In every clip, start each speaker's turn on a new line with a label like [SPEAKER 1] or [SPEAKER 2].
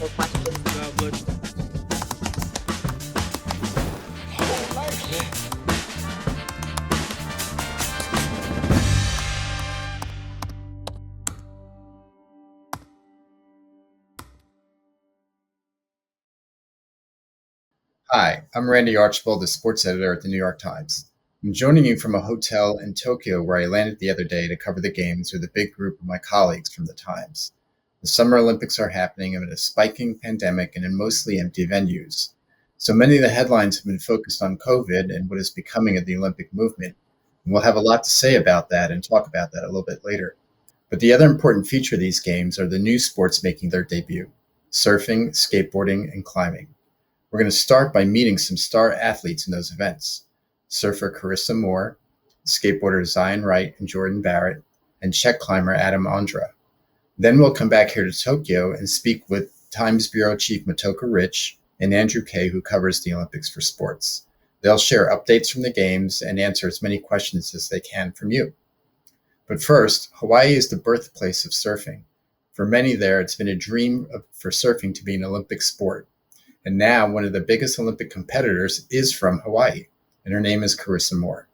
[SPEAKER 1] couple questions.
[SPEAKER 2] Hi, I'm Randy Archibold, the sports editor at the New York Times. I'm joining you from a hotel in Tokyo where I landed the other day to cover the games with a big group of my colleagues from the Times. The Summer Olympics are happening amid a spiking pandemic and in mostly empty venues. So many of the headlines have been focused on COVID and what is becoming of the Olympic movement. And we'll have a lot to say about that and talk about that a little bit later. But the other important feature of these games are the new sports making their debut: surfing, skateboarding, and climbing. We're going to start by meeting some star athletes in those events: surfer Carissa Moore, skateboarders Wright and Jordyn Barratt, and Czech climber Ondra. Then we'll come back here to Tokyo and speak with Times Bureau Chief Motoko Rich and Andrew Kay, who covers the Olympics for sports. They'll share updates from the games and answer as many questions as they can from you. But first, Hawaii is the birthplace of surfing. For many there, it's been a dream for surfing to be an Olympic sport. And now one of the biggest Olympic competitors is from Hawaii, and her name is Carissa Moore.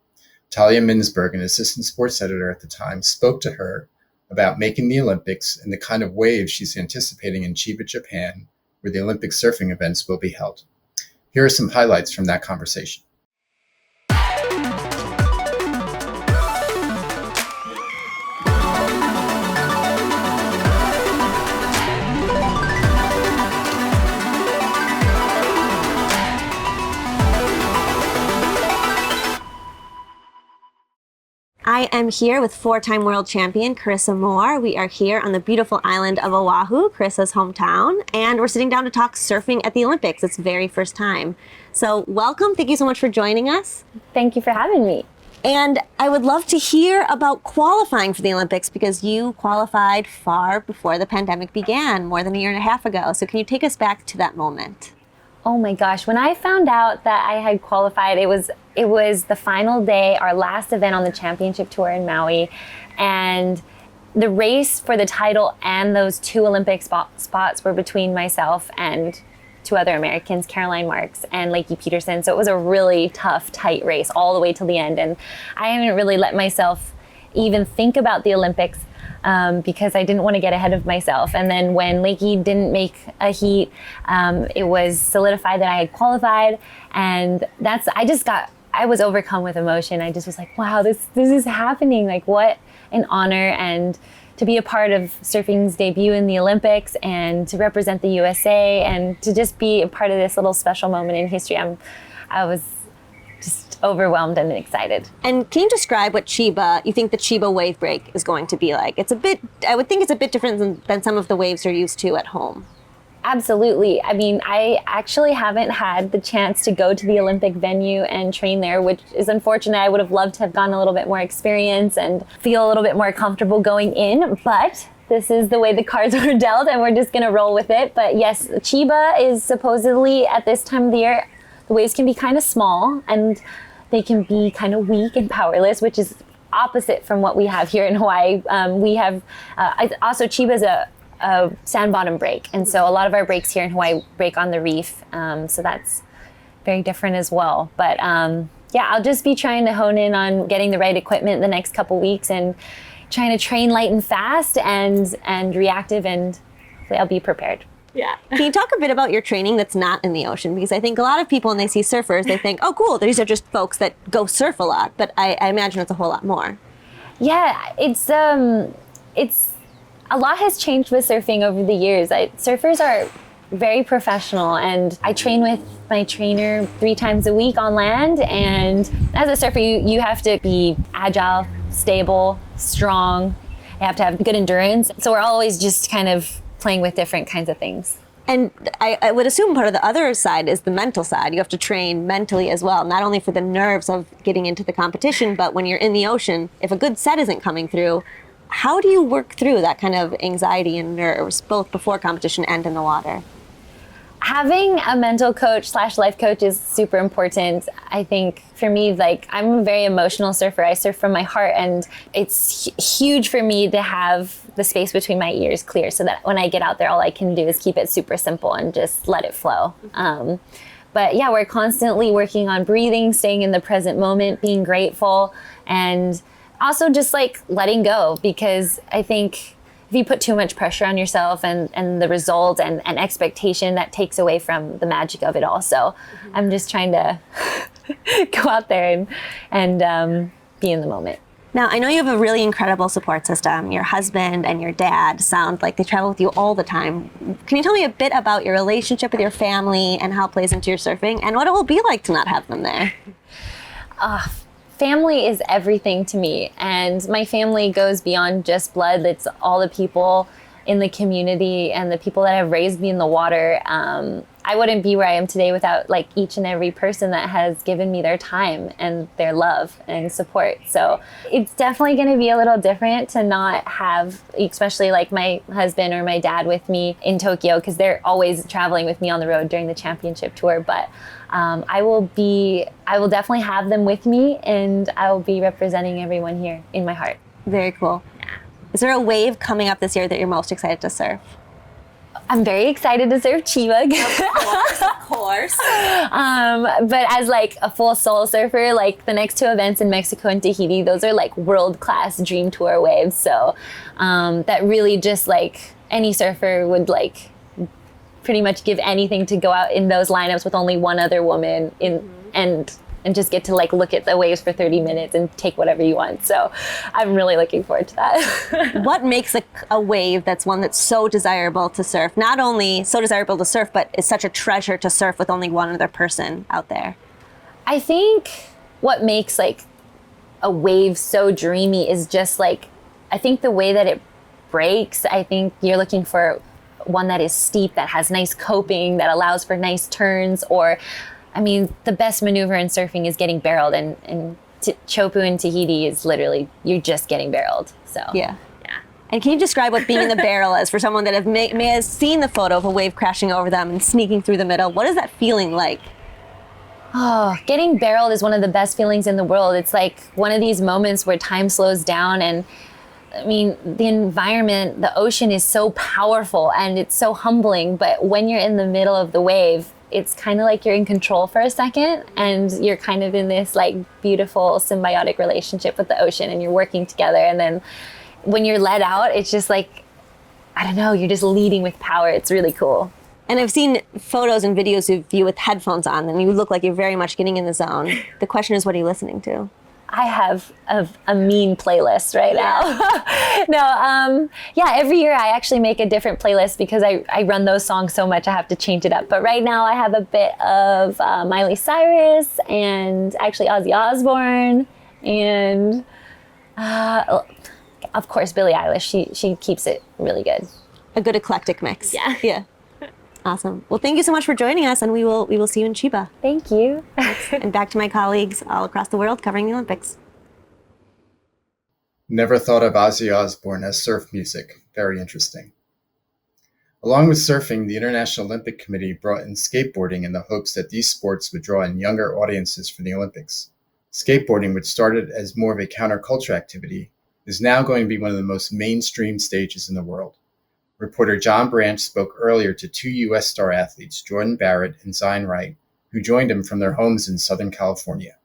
[SPEAKER 2] Talya Minsberg, an assistant sports editor at the Times, spoke to her about making the Olympics and the kind of waves she's anticipating in Chiba, Japan, where the Olympic surfing events will be held. Here are some highlights from that conversation.
[SPEAKER 3] I am here with four-time world champion Carissa Moore. We are here on the beautiful island of Oahu, Carissa's hometown, and we're sitting down to talk surfing at the Olympics. It's very first time. So welcome. Thank you so much for joining us.
[SPEAKER 4] Thank you for having me.
[SPEAKER 3] And I would love to hear about qualifying for the Olympics because you qualified far before the pandemic began, more than a year and a half ago. So can you take us back to that moment?
[SPEAKER 4] Oh my gosh, when I found out that I had qualified, it was the final day, our last event on the championship tour in Maui, and the race for the title and those two Olympic spots were between myself and two other Americans, Caroline Marks and Lakey Peterson. So it was a really tough, tight race all the way till the end, and I haven't really let myself even think about the Olympics because I didn't want to get ahead of myself. And then when Lakey didn't make a heat, it was solidified that I had qualified. And I was overcome with emotion. I just was like, wow, this is happening. Like, what an honor. And to be a part of surfing's debut in the Olympics and to represent the USA and to just be a part of this little special moment in history. I was just overwhelmed and excited.
[SPEAKER 3] And can you describe what you think the Chiba wave break is going to be like? I would think it's a bit different than some of the waves you're used to at home.
[SPEAKER 4] Absolutely. I mean, I actually haven't had the chance to go to the Olympic venue and train there, which is unfortunate. I would have loved to have gotten a little bit more experience and feel a little bit more comfortable going in, but this is the way the cards were dealt and we're just going to roll with it. But yes, Chiba is supposedly at this time of the year, the waves can be kind of small and they can be kind of weak and powerless, which is opposite from what we have here in Hawaii. We have, also Chiba is a sand bottom break. And so a lot of our breaks here in Hawaii break on the reef. So that's very different as well. But yeah, I'll just be trying to hone in on getting the right equipment the next couple weeks and trying to train light and fast and reactive, and hopefully I'll be prepared.
[SPEAKER 3] Yeah. Can you talk a bit about your training that's not in the ocean? Because I think a lot of people, when they see surfers, they think, oh, cool, these are just folks that go surf a lot. But I imagine it's a whole lot more.
[SPEAKER 4] Yeah, it's a lot has changed with surfing over the years. Surfers are very professional, and I train with my trainer 3 times a week on land. And as a surfer, you have to be agile, stable, strong. You have to have good endurance. So we're always just kind of playing with different kinds of things.
[SPEAKER 3] And I would assume part of the other side is the mental side. You have to train mentally as well, not only for the nerves of getting into the competition, but when you're in the ocean, if a good set isn't coming through, how do you work through that kind of anxiety and nerves, both before competition and in the water?
[SPEAKER 4] Having a mental coach / life coach is super important. I think for me, like, I'm a very emotional surfer. I surf from my heart, and it's huge for me to have the space between my ears clear so that when I get out there, all I can do is keep it super simple and just let it flow. But yeah, we're constantly working on breathing, staying in the present moment, being grateful, and also just like letting go, because I think if you put too much pressure on yourself and the result and expectation, that takes away from the magic of it all. So I'm just trying to go out there and be in the moment.
[SPEAKER 3] Now, I know you have a really incredible support system. Your husband and your dad sound like they travel with you all the time. Can you tell me a bit about your relationship with your family and how it plays into your surfing, and what it will be like to not have them there?
[SPEAKER 4] Family is everything to me, and my family goes beyond just blood. It's all the people in the community and the people that have raised me in the water. I wouldn't be where I am today without like each and every person that has given me their time and their love and support. So it's definitely going to be a little different to not have, especially like my husband or my dad with me in Tokyo, because they're always traveling with me on the road during the championship tour. But I will definitely have them with me, and I will be representing everyone here in my heart.
[SPEAKER 3] Very cool. Is there a wave coming up this year that you're most excited to surf?
[SPEAKER 4] I'm very excited to surf Chiba.
[SPEAKER 3] Of course.
[SPEAKER 4] But as like a full solo surfer, like the next two events in Mexico and Tahiti, those are like world-class dream tour waves. So that really just like any surfer would like pretty much give anything to go out in those lineups with only one other woman and just get to like look at the waves for 30 minutes and take whatever you want. So I'm really looking forward to that.
[SPEAKER 3] What makes a wave that's one that's so desirable to surf? Not only so desirable to surf, but is such a treasure to surf with only one other person out there?
[SPEAKER 4] I think what makes like a wave so dreamy is just like, I think the way that it breaks. I think you're looking for one that is steep, that has nice coping, that allows for nice turns, or I mean, the best maneuver in surfing is getting barreled, and Chopu in Tahiti is literally, you're just getting barreled. So
[SPEAKER 3] yeah. And can you describe what being in the barrel is for someone that may have seen the photo of a wave crashing over them and sneaking through the middle? What is that feeling like?
[SPEAKER 4] Oh, getting barreled is one of the best feelings in the world. It's like one of these moments where time slows down, and I mean, the environment, the ocean is so powerful and it's so humbling, but when you're in the middle of the wave, it's kind of like you're in control for a second, and you're kind of in this like beautiful symbiotic relationship with the ocean, and you're working together. And then when you're let out, it's just like, I don't know, you're just leading with power. It's really cool.
[SPEAKER 3] And I've seen photos and videos of you with headphones on, and you look like you're very much getting in the zone. The question is, what are you listening to?
[SPEAKER 4] I have a mean playlist right now. Every year I actually make a different playlist because I run those songs so much I have to change it up. But right now I have a bit of Miley Cyrus and actually Ozzy Osbourne and of course Billie Eilish. She keeps it really good.
[SPEAKER 3] A good eclectic mix.
[SPEAKER 4] Yeah.
[SPEAKER 3] Awesome. Well, thank you so much for joining us, and we will see you in Chiba.
[SPEAKER 4] Thank you.
[SPEAKER 3] And back to my colleagues all across the world covering the Olympics.
[SPEAKER 2] Never thought of Ozzy Osbourne as surf music. Very interesting. Along with surfing, the International Olympic Committee brought in skateboarding in the hopes that these sports would draw in younger audiences for the Olympics. Skateboarding, which started as more of a counterculture activity, is now going to be one of the most mainstream stages in the world. Reporter John Branch spoke earlier to two U.S. star athletes, Jordyn Barratt and Wright, who joined him from their homes in Southern California.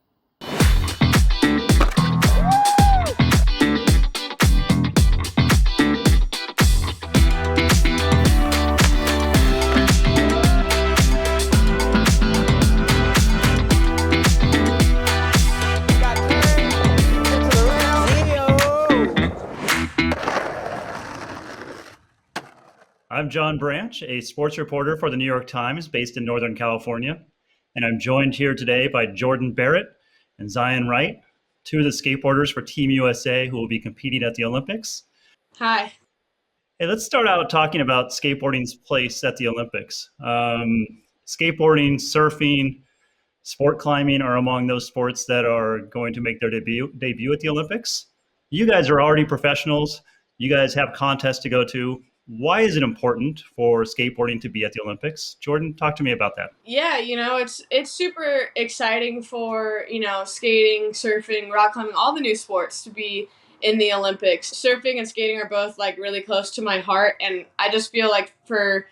[SPEAKER 1] I'm John Branch, a sports reporter for the New York Times based in Northern California, and I'm joined here today by Jordyn Barratt and Wright, two of the skateboarders for Team USA who will be competing at the Olympics.
[SPEAKER 5] Hi.
[SPEAKER 1] Hey, let's start out talking about skateboarding's place at the Olympics. Skateboarding, surfing, sport climbing are among those sports that are going to make their debut at the Olympics. You guys are already professionals. You guys have contests to go to. Why is it important for skateboarding to be at the Olympics? Jordyn, talk to me about that.
[SPEAKER 5] Yeah, it's super exciting for, skating, surfing, rock climbing, all the new sports to be in the Olympics. Surfing and skating are both like really close to my heart, and I just feel like for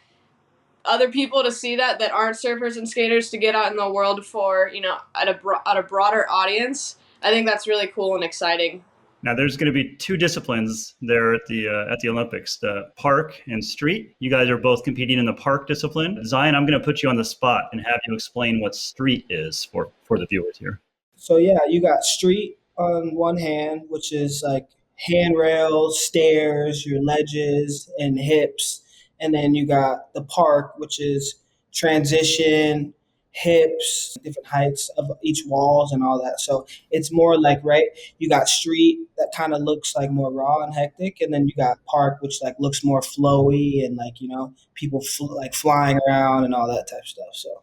[SPEAKER 5] other people to see that aren't surfers and skaters to get out in the world for, at a broader audience, I think that's really cool and exciting.
[SPEAKER 1] Now, there's going to be two disciplines there at the Olympics, the park and street. You guys are both competing in the park discipline. Zion, I'm going to put you on the spot and have you explain what street is for the viewers here.
[SPEAKER 6] So yeah, you got street on one hand, which is like handrails, stairs, your ledges, and hips. And then you got the park, which is transition, hips, different heights of each walls and all that. So it's more like, right, you got street that kind of looks like more raw and hectic. And then you got park, which like looks more flowy and like, people like flying around and all that type of stuff. So.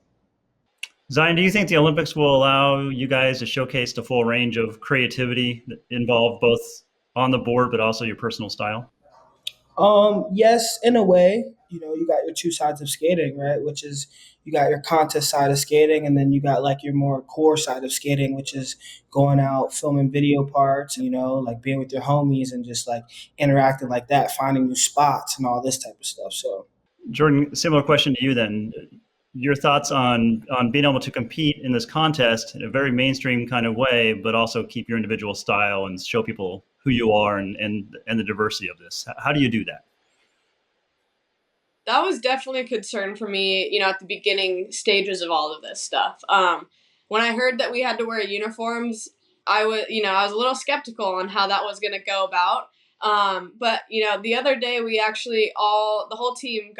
[SPEAKER 1] Zion, do you think the Olympics will allow you guys to showcase the full range of creativity involved both on the board, but also your personal style?
[SPEAKER 6] Yes, in a way. You got your two sides of skating, right? Which is you got your contest side of skating, and then you got like your more core side of skating, which is going out, filming video parts, like being with your homies and just like interacting like that, finding new spots and all this type of stuff. So,
[SPEAKER 1] Jordyn, similar question to you then. Your thoughts on being able to compete in this contest in a very mainstream kind of way, but also keep your individual style and show people who you are and the diversity of this. How do you do that?
[SPEAKER 5] That was definitely a concern for me, at the beginning stages of all of this stuff. When I heard that we had to wear uniforms, I was a little skeptical on how that was going to go about. But the other day we actually the whole team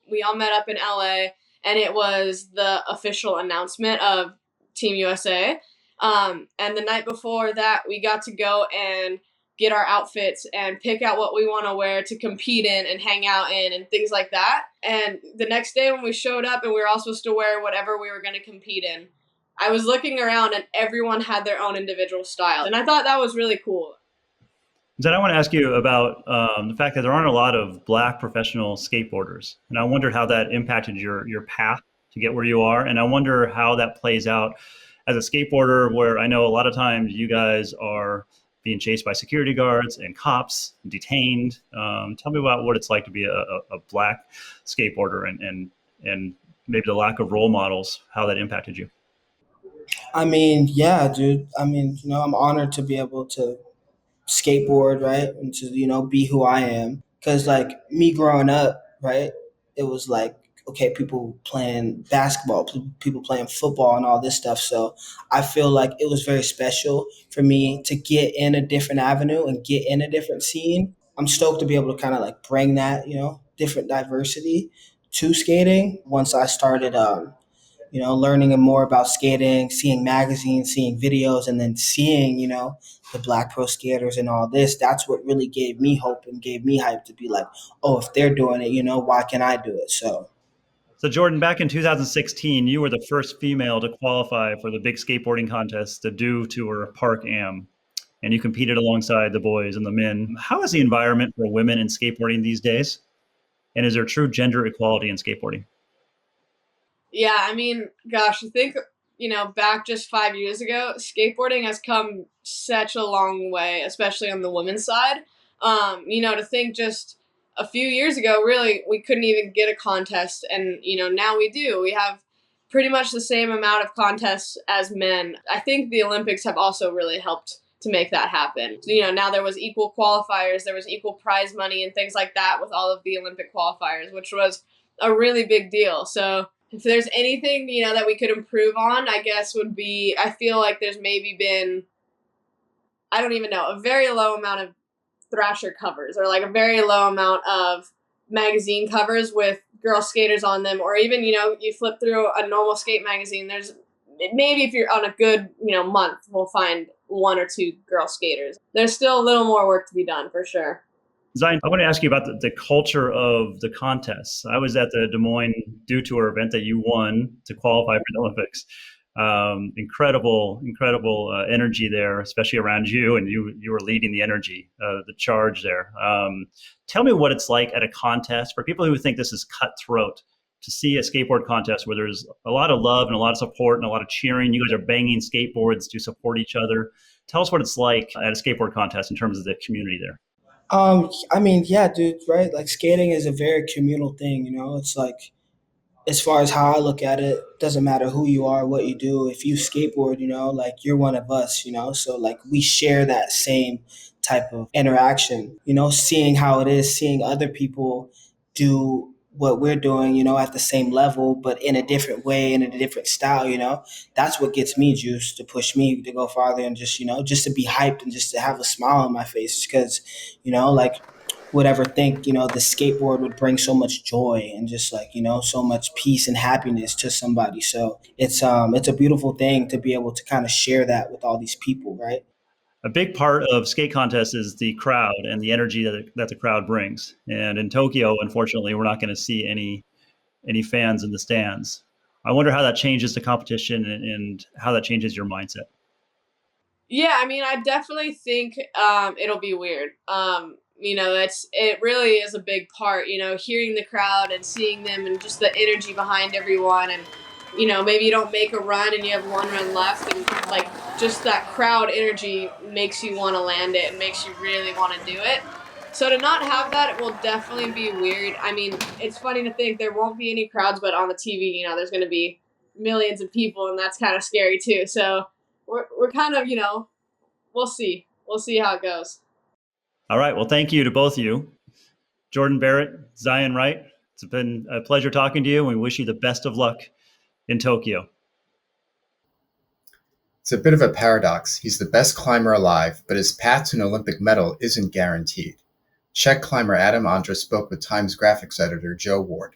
[SPEAKER 5] we all met up in LA, and it was the official announcement of Team USA. And the night before that, we got to go and get our outfits and pick out what we want to wear to compete in and hang out in and things like that. And the next day when we showed up and we were all supposed to wear whatever we were going to compete in, I was looking around and everyone had their own individual style. And I thought that was really cool.
[SPEAKER 1] Then I want to ask you about the fact that there aren't a lot of Black professional skateboarders. And I wondered how that impacted your path to get where you are. And I wonder how that plays out as a skateboarder, where I know a lot of times you guys are being chased by security guards and cops, detained. Tell me about what it's like to be a Black skateboarder and maybe the lack of role models, how that impacted you.
[SPEAKER 6] I mean, yeah, dude. I mean, I'm honored to be able to skateboard, right? And to, be who I am. Because like me growing up, right, it was like, okay, people playing basketball, people playing football and all this stuff. So I feel like it was very special for me to get in a different avenue and get in a different scene. I'm stoked to be able to kind of like bring that, different diversity to skating. Once I started, learning more about skating, seeing magazines, seeing videos, and then seeing, the Black pro skaters and all this, that's what really gave me hope and gave me hype to be like, oh, if they're doing it, why can't I do it? So
[SPEAKER 1] Jordyn, back in 2016, you were the first female to qualify for the big skateboarding contest, the Do Tour Park Am, and you competed alongside the boys and the men. How is the environment for women in skateboarding these days? And is there true gender equality in skateboarding?
[SPEAKER 5] Yeah, I mean, gosh, I think, back just 5 years ago, skateboarding has come such a long way, especially on the women's side. To think just a few years ago, really, we couldn't even get a contest. And, now we do. We have pretty much the same amount of contests as men. I think the Olympics have also really helped to make that happen. Now there was equal qualifiers, there was equal prize money and things like that with all of the Olympic qualifiers, which was a really big deal. So if there's anything, that we could improve on, I guess would be, I feel like there's maybe been, I don't even know, a very low amount of Thrasher covers or like a very low amount of magazine covers with girl skaters on them, or even, you flip through a normal skate magazine, there's maybe if you're on a good, month, we'll find one or two girl skaters. There's still a little more work to be done for sure.
[SPEAKER 1] Zion, I want to ask you about the culture of the contests. I was at the Des Moines Do Tour event that you won to qualify for the Olympics. Incredible energy there, especially around you, and you were leading the energy, the charge there. Tell me what it's like at a contest for people who think this is cutthroat, to see a skateboard contest where there's a lot of love and a lot of support and a lot of cheering. You guys are banging skateboards to support each other. Tell us what it's like at a skateboard contest in terms of the community there.
[SPEAKER 6] I mean, yeah, dude, right? Like skating is a very communal thing, you know? It's like, as far as how I look at it, doesn't matter who you are, what you do. If you skateboard, you know, like you're one of us, you know? So like we share that same type of interaction, you know, seeing how it is, seeing other people do what we're doing, you know, at the same level, but in a different way, in a different style, you know, that's what gets me juiced to push me to go farther and just, you know, just to be hyped and just to have a smile on my face because, you know, like would ever think, you know, the skateboard would bring so much joy and just like, you know, so much peace and happiness to somebody. So it's a beautiful thing to be able to kind of share that with all these people, right?
[SPEAKER 1] A big part of skate contests is the crowd and the energy that the crowd brings. And in Tokyo, unfortunately, we're not going to see any fans in the stands. I wonder how that changes the competition and how that changes your mindset.
[SPEAKER 5] Yeah, I mean, I definitely think it'll be weird. You know, it really is a big part, you know, hearing the crowd and seeing them and just the energy behind everyone. And, you know, maybe you don't make a run and you have one run left and like just that crowd energy makes you want to land it and makes you really want to do it. So to not have that, it will definitely be weird. I mean, it's funny to think there won't be any crowds, but on the TV, you know, there's going to be millions of people and that's kind of scary too. So we're kind of, you know, we'll see. We'll see how it goes.
[SPEAKER 1] All right. Well, thank you to both of you. Jordyn Barratt, Zion Wright, it's been a pleasure talking to you. And we wish you the best of luck in Tokyo.
[SPEAKER 2] It's a bit of a paradox. He's the best climber alive, but his path to an Olympic medal isn't guaranteed. Czech climber Adam Ondra spoke with Times graphics editor Joe Ward.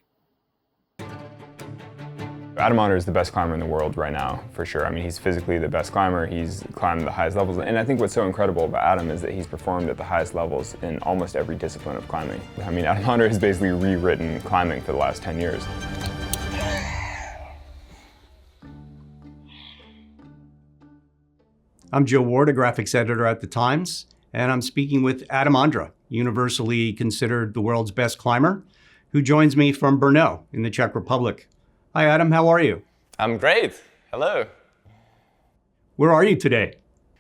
[SPEAKER 7] Adam Ondra is the best climber in the world right now, for sure. I mean, he's physically the best climber. He's climbed the highest levels. And I think what's so incredible about Adam is that he's performed at the highest levels in almost every discipline of climbing. I mean, Adam Ondra has basically rewritten climbing for the last 10 years.
[SPEAKER 8] I'm Joe Ward, a graphics editor at The Times, and I'm speaking with Adam Ondra, universally considered the world's best climber, who joins me from Brno in the Czech Republic. Hi, Adam. How are you?
[SPEAKER 9] I'm great. Hello.
[SPEAKER 8] Where are you today?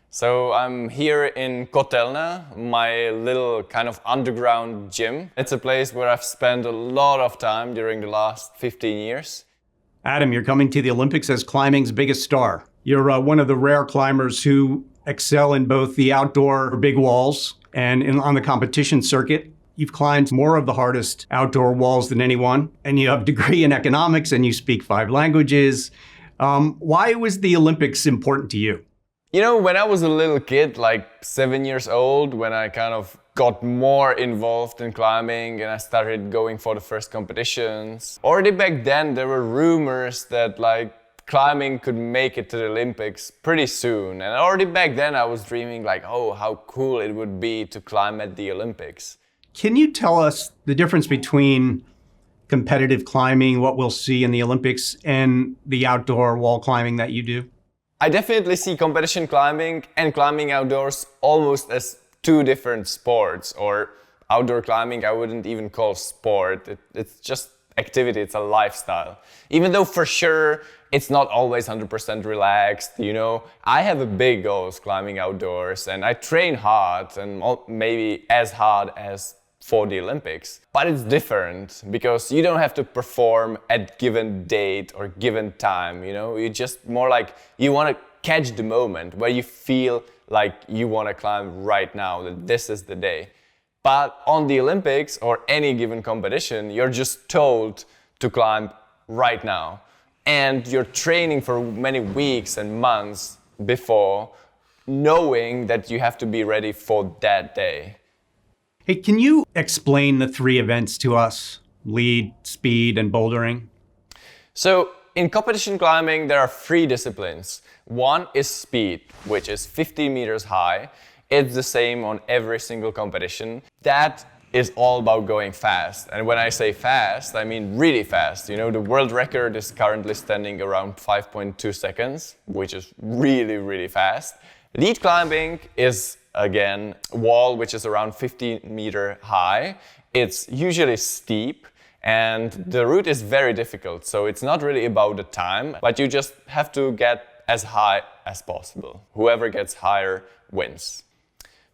[SPEAKER 9] So I'm here in Kotelna, my little kind of underground gym. It's a place where I've spent a lot of time during the last 15 years.
[SPEAKER 8] Adam, you're coming to the Olympics as climbing's biggest star. You're one of the rare climbers who excel in both the outdoor big walls and on the competition circuit. You've climbed more of the hardest outdoor walls than anyone, and you have a degree in economics and you speak 5 languages. Why was the Olympics important to you?
[SPEAKER 9] You know, when I was a little kid, like 7 years old, when I kind of got more involved in climbing and I started going for the first competitions, already back then there were rumors that like climbing could make it to the Olympics pretty soon. And already back then I was dreaming like, oh, how cool it would be to climb at the Olympics.
[SPEAKER 8] Can you tell us the difference between competitive climbing, what we'll see in the Olympics, and the outdoor wall climbing that you do?
[SPEAKER 9] I definitely see competition climbing and climbing outdoors almost as 2 different sports, or outdoor climbing I wouldn't even call sport. It's just activity, it's a lifestyle. Even though for sure it's not always 100% relaxed, you know. I have a big goals climbing outdoors and I train hard and maybe as hard as for the Olympics. But it's different because you don't have to perform at given date or given time, you know. You just more like you want to catch the moment where you feel like you want to climb right now, that this is the day. But on the Olympics or any given competition, you're just told to climb right now. And you're training for many weeks and months before, knowing that you have to be ready for that day.
[SPEAKER 8] Hey, can you explain the 3 events to us? Lead, speed, and bouldering?
[SPEAKER 9] So in competition climbing, there are 3 disciplines. One is speed, which is 50 meters high. It's the same on every single competition. That is all about going fast. And when I say fast, I mean really fast. You know, the world record is currently standing around 5.2 seconds, which is really, really fast. Lead climbing is, again, a wall which is around 50 meter high. It's usually steep, and the route is very difficult. So it's not really about the time, but you just have to get as high as possible. Whoever gets higher wins.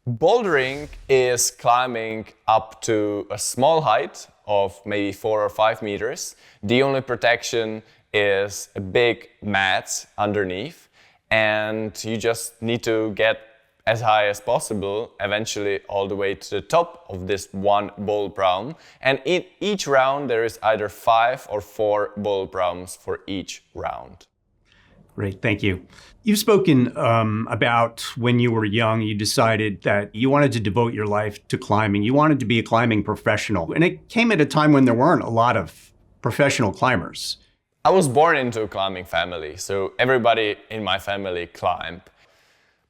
[SPEAKER 9] Bouldering is climbing up to a small height of maybe 4 or 5 meters. The only protection is a big mat underneath, and you just need to get as high as possible, eventually all the way to the top of this one bowl brown. And in each round there is either 5 or 4 bowl browns for each round.
[SPEAKER 8] Great, thank you. You've spoken about when you were young, you decided that you wanted to devote your life to climbing. You wanted to be a climbing professional. And it came at a time when there weren't a lot of professional climbers.
[SPEAKER 9] I was born into a climbing family, so everybody in my family climbed.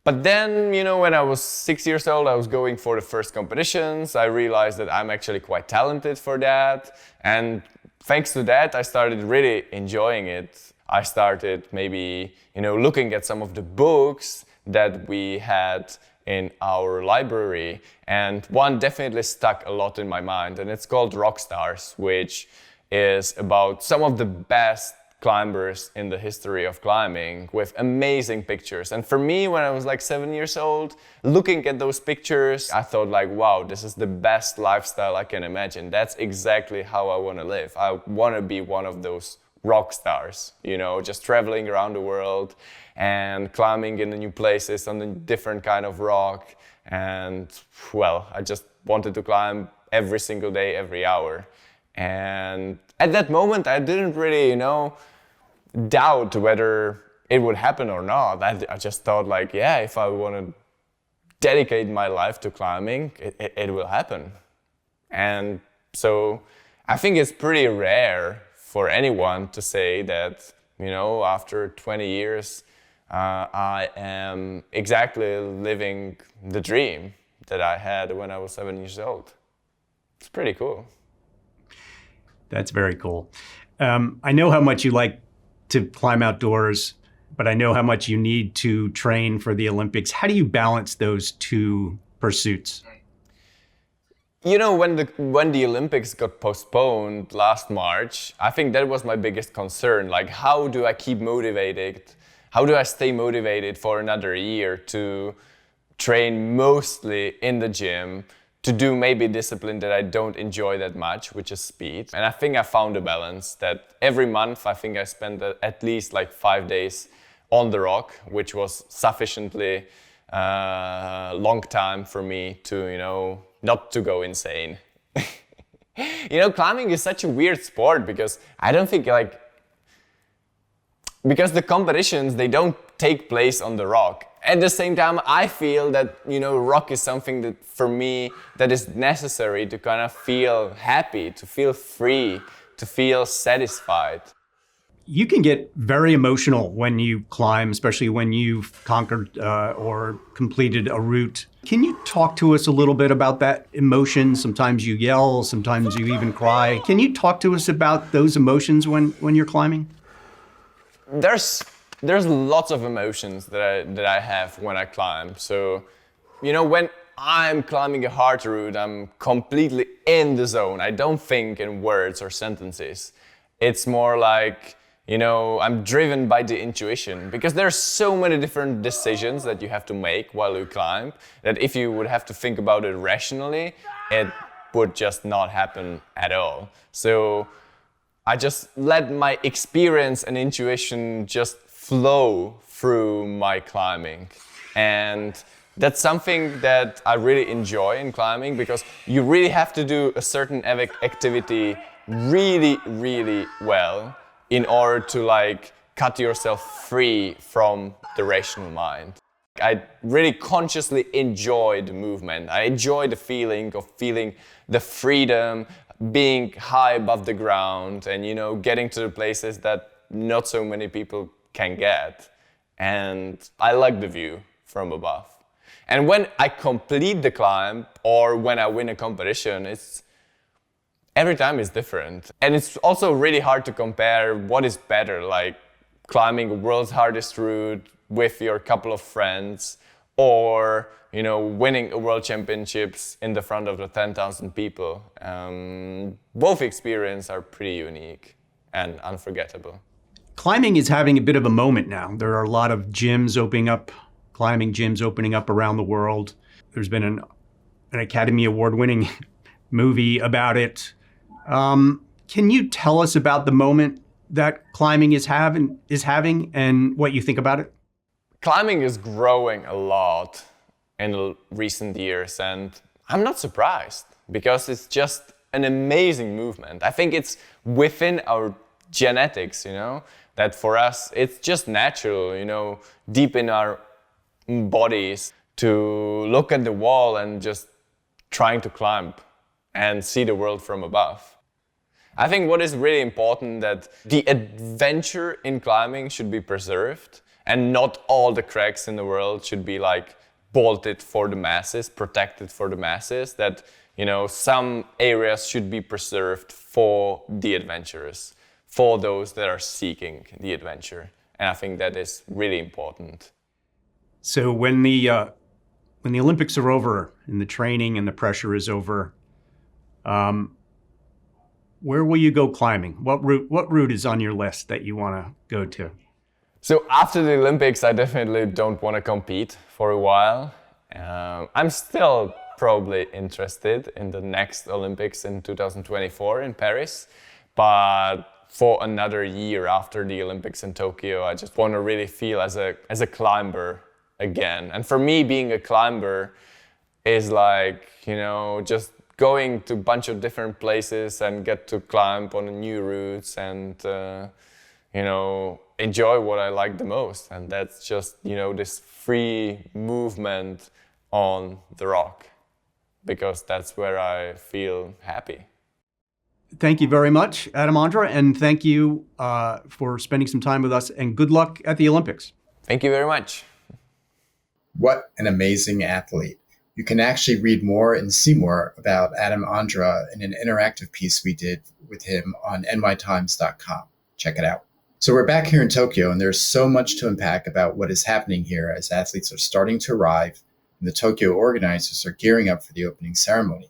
[SPEAKER 9] But then, you know, when I was 6 years old, I was going for the first competitions. I realized that I'm actually quite talented for that. And thanks to that, I started really enjoying it. I started maybe, you know, looking at some of the books that we had in our library. And one definitely stuck a lot in my mind, and it's called Rockstars, which is about some of the best climbers in the history of climbing with amazing pictures. And for me, when I was like 7 years old, looking at those pictures, I thought like, wow, this is the best lifestyle I can imagine. That's exactly how I want to live. I want to be one of those rock stars, you know, just traveling around the world and climbing in the new places on a different kind of rock. And well, I just wanted to climb every single day, every hour. And at that moment, I didn't really, you know, doubt whether it would happen or not. I just thought like, yeah, if I want to dedicate my life to climbing, it will happen. And so I think it's pretty rare for anyone to say that, you know, after 20 years, I am exactly living the dream that I had when I was 7 years old. It's pretty cool.
[SPEAKER 8] That's very cool. I know how much you like to climb outdoors, but I know how much you need to train for the Olympics. How do you balance those two pursuits?
[SPEAKER 9] You know, when the Olympics got postponed last March, I think that was my biggest concern. Like, how do I keep motivated? How do I stay motivated for another year to train mostly in the gym, to do maybe discipline that I don't enjoy that much, which is speed. And I think I found a balance that every month I think I spent at least like 5 days on the rock, which was sufficiently long time for me to, you know, not to go insane. You know, climbing is such a weird sport because I don't think like, because the competitions, they don't take place on the rock. At the same time, I feel that, you know, rock is something that for me that is necessary to kind of feel happy, to feel free, to feel satisfied.
[SPEAKER 8] You can get very emotional when you climb, especially when you've conquered or completed a route. Can you talk to us a little bit about that emotion? Sometimes you yell, sometimes you even cry. Can you talk to us about those emotions when you're climbing?
[SPEAKER 9] There's lots of emotions that I have when I climb. So, you know, when I'm climbing a hard route, I'm completely in the zone. I don't think in words or sentences. It's more like, you know, I'm driven by the intuition, because there's so many different decisions that you have to make while you climb that if you would have to think about it rationally, it would just not happen at all. So I just let my experience and intuition just flow through my climbing. And that's something that I really enjoy in climbing, because you really have to do a certain activity really, really well in order to like cut yourself free from the rational mind. I really consciously enjoy the movement. I enjoy the feeling of feeling the freedom, being high above the ground, and, you know, getting to the places that not so many people can get. And I like the view from above. And when I complete the climb or when I win a competition, every time is different. And it's also really hard to compare what is better, like climbing world's hardest route with your couple of friends, or winning a world championships in the front of the 10,000 people. Both experiences are pretty unique and unforgettable.
[SPEAKER 8] Climbing is having a bit of a moment now. There are a lot of gyms opening up, climbing gyms opening up around the world. There's been an Academy Award-winning movie about it. Can you tell us about the moment that climbing is having and what you think about it?
[SPEAKER 9] Climbing is growing a lot in the recent years, and I'm not surprised because it's just an amazing movement. I think it's within our genetics, that for us it's just natural, deep in our bodies to look at the wall and just trying to climb and see the world from above. I think what is really important that the adventure in climbing should be preserved, and not all the cracks in the world should be like bolted for the masses, protected for the masses, that some areas should be preserved for the adventurers, for those that are seeking the adventure. And I think that is really important.
[SPEAKER 8] So when the Olympics are over and the training and the pressure is over, where will you go climbing? What route is on your list that you want to go to?
[SPEAKER 9] So after the Olympics, I definitely don't want to compete for a while. I'm still probably interested in the next Olympics in 2024 in Paris, but for another year after the Olympics in Tokyo, I just want to really feel as a climber again. And for me, being a climber is like, just going to a bunch of different places and get to climb on new routes and, enjoy what I like the most. And that's just, this free movement on the rock, because that's where I feel happy.
[SPEAKER 8] Thank you very much, Adam, Ondra, and thank you for spending some time with us, and good luck at the Olympics.
[SPEAKER 9] Thank you very much.
[SPEAKER 2] What an amazing athlete. You can actually read more and see more about Adam Ondra in an interactive piece we did with him on nytimes.com. Check it out. So we're back here in Tokyo, and there's so much to unpack about what is happening here as athletes are starting to arrive and the Tokyo organizers are gearing up for the opening ceremony.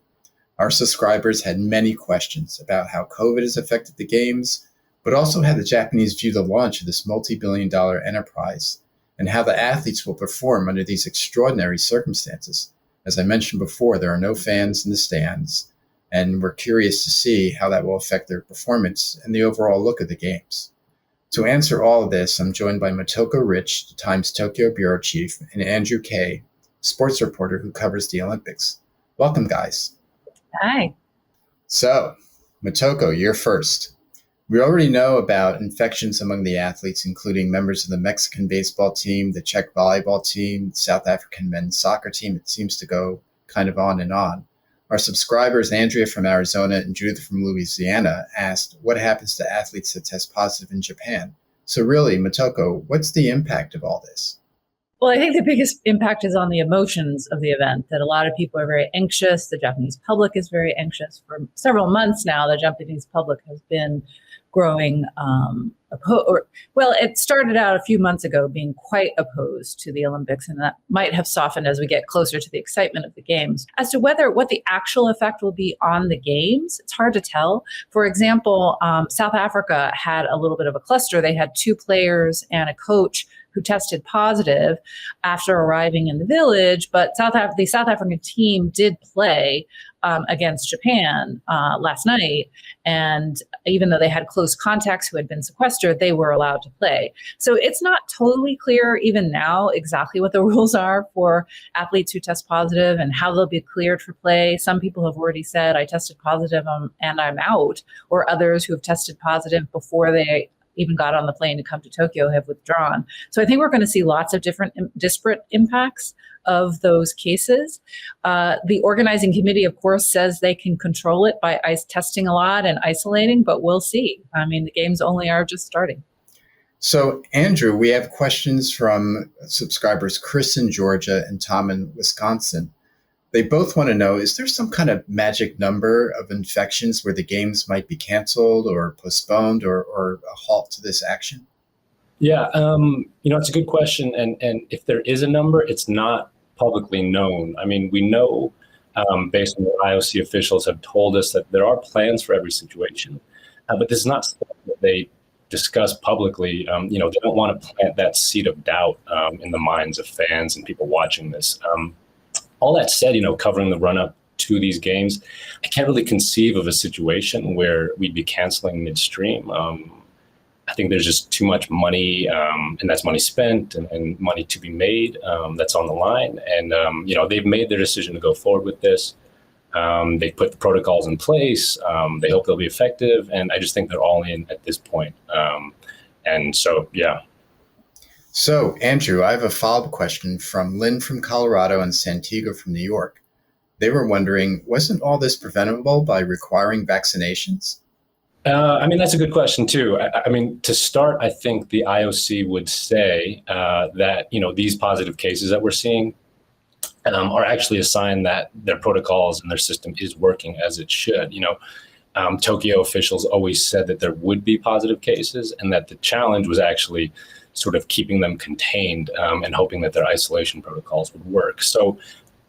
[SPEAKER 2] Our subscribers had many questions about how COVID has affected the games, but also how the Japanese view the launch of this multi-billion-dollar enterprise and how the athletes will perform under these extraordinary circumstances. As I mentioned before, there are no fans in the stands, and we're curious to see how that will affect their performance and the overall look of the games. To answer all of this, I'm joined by Motoko Rich, the Times Tokyo bureau chief, and Andrew Kay, sports reporter who covers the Olympics. Welcome, guys.
[SPEAKER 10] Hi.
[SPEAKER 2] So, Motoko, you're first. We already know about infections among the athletes, including members of the Mexican baseball team, the Czech volleyball team, the South African men's soccer team. It seems to go kind of on and on. Our subscribers, Andrea from Arizona and Judith from Louisiana, asked what happens to athletes that test positive in Japan. So really, Motoko, what's the impact of all this?
[SPEAKER 10] Well, I think the biggest impact is on the emotions of the event, that a lot of people are very anxious. The Japanese public is very anxious. For several months now, the Japanese public has been growing it started out a few months ago being quite opposed to the Olympics, and that might have softened as we get closer to the excitement of the games. As to what the actual effect will be on the games, it's hard to tell. For example, South Africa had a little bit of a cluster. They had 2 players and a coach who tested positive after arriving in the village, but the South African team did play against Japan last night, and even though they had close contacts who had been sequestered, they were allowed to play. So it's not totally clear even now exactly what the rules are for athletes who test positive and how they'll be cleared for play. Some people have already said, I tested positive and I'm out, or others who have tested positive before they even got on the plane to come to Tokyo have withdrawn. So I think we're going to see lots of different disparate impacts of those cases. The organizing committee, of course, says they can control it by testing a lot and isolating, but we'll see. I mean, the games only are just starting.
[SPEAKER 2] So, Andrew, we have questions from subscribers Chris in Georgia and Tom in Wisconsin. They both want to know, is there some kind of magic number of infections where the games might be canceled or postponed or a halt to this action?
[SPEAKER 11] Yeah, it's a good question. And if there is a number, it's not publicly known. I mean, we know based on what IOC officials have told us that there are plans for every situation, but this is not something that they discuss publicly. They don't want to plant that seed of doubt in the minds of fans and people watching this. All that said, covering the run-up to these games, I can't really conceive of a situation where we'd be canceling midstream. I think there's just too much money, and that's money spent and money to be made that's on the line. And, they've made their decision to go forward with this. They put the protocols in place. They hope they'll be effective. And I just think they're all in at this point. Yeah.
[SPEAKER 2] So, Andrew, I have a follow-up question from Lynn from Colorado and Santiago from New York. They were wondering, wasn't all this preventable by requiring vaccinations?
[SPEAKER 11] That's a good question, too. To start, I think the IOC would say that, these positive cases that we're seeing are actually a sign that their protocols and their system is working as it should. Tokyo officials always said that there would be positive cases and that the challenge was actually sort of keeping them contained and hoping that their isolation protocols would work. So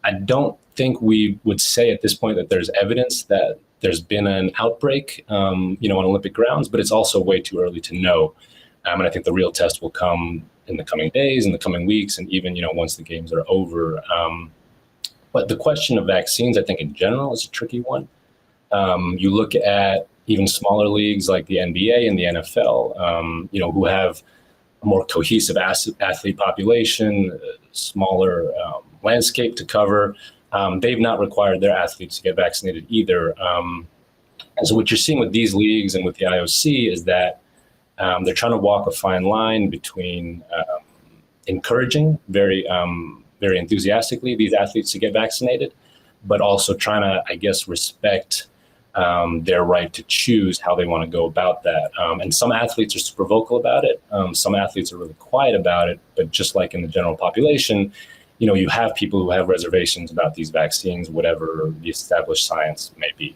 [SPEAKER 11] I don't think we would say at this point that there's evidence that there's been an outbreak, on Olympic grounds, but it's also way too early to know. And I think the real test will come in the coming days, in the coming weeks, and even, once the games are over. But the question of vaccines, I think in general, is a tricky one. You look at even smaller leagues like the NBA and the NFL, who have a more cohesive athlete population, smaller landscape to cover. They've not required their athletes to get vaccinated either. And so what you're seeing with these leagues and with the IOC is that they're trying to walk a fine line between encouraging very enthusiastically these athletes to get vaccinated, but also trying to, I guess, respect their right to choose how they want to go about that. And some athletes are super vocal about it. Some athletes are really quiet about it. But just like in the general population, you have people who have reservations about these vaccines, whatever the established science may be.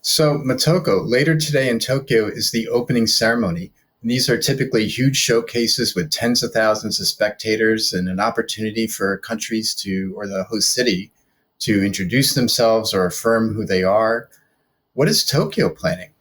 [SPEAKER 2] So, Motoko, later today in Tokyo is the opening ceremony. And these are typically huge showcases with tens of thousands of spectators and an opportunity for countries or the host city to introduce themselves or affirm who they are. What is Tokyo planning?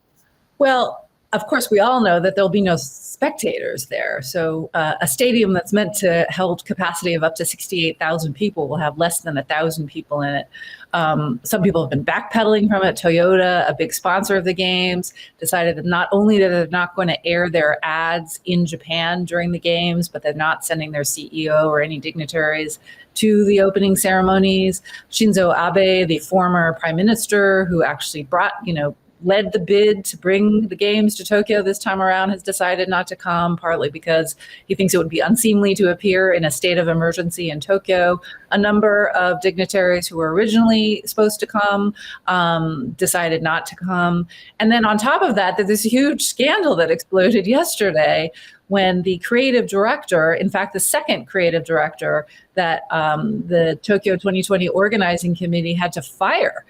[SPEAKER 10] Well, of course, we all know that there'll be no spectators there. So a stadium that's meant to hold capacity of up to 68,000 people will have less than 1,000 people in it. Some people have been backpedaling from it. Toyota, a big sponsor of the games, decided that not only that they're not going to air their ads in Japan during the games, but they're not sending their CEO or any dignitaries to the opening ceremonies. Shinzo Abe, the former prime minister who actually led the bid to bring the games to Tokyo this time around, has decided not to come, partly because he thinks it would be unseemly to appear in a state of emergency in Tokyo. A number of dignitaries who were originally supposed to come decided not to come. And then on top of that, there's this huge scandal that exploded yesterday when the creative director, in fact, the second creative director that the Tokyo 2020 organizing committee had to fire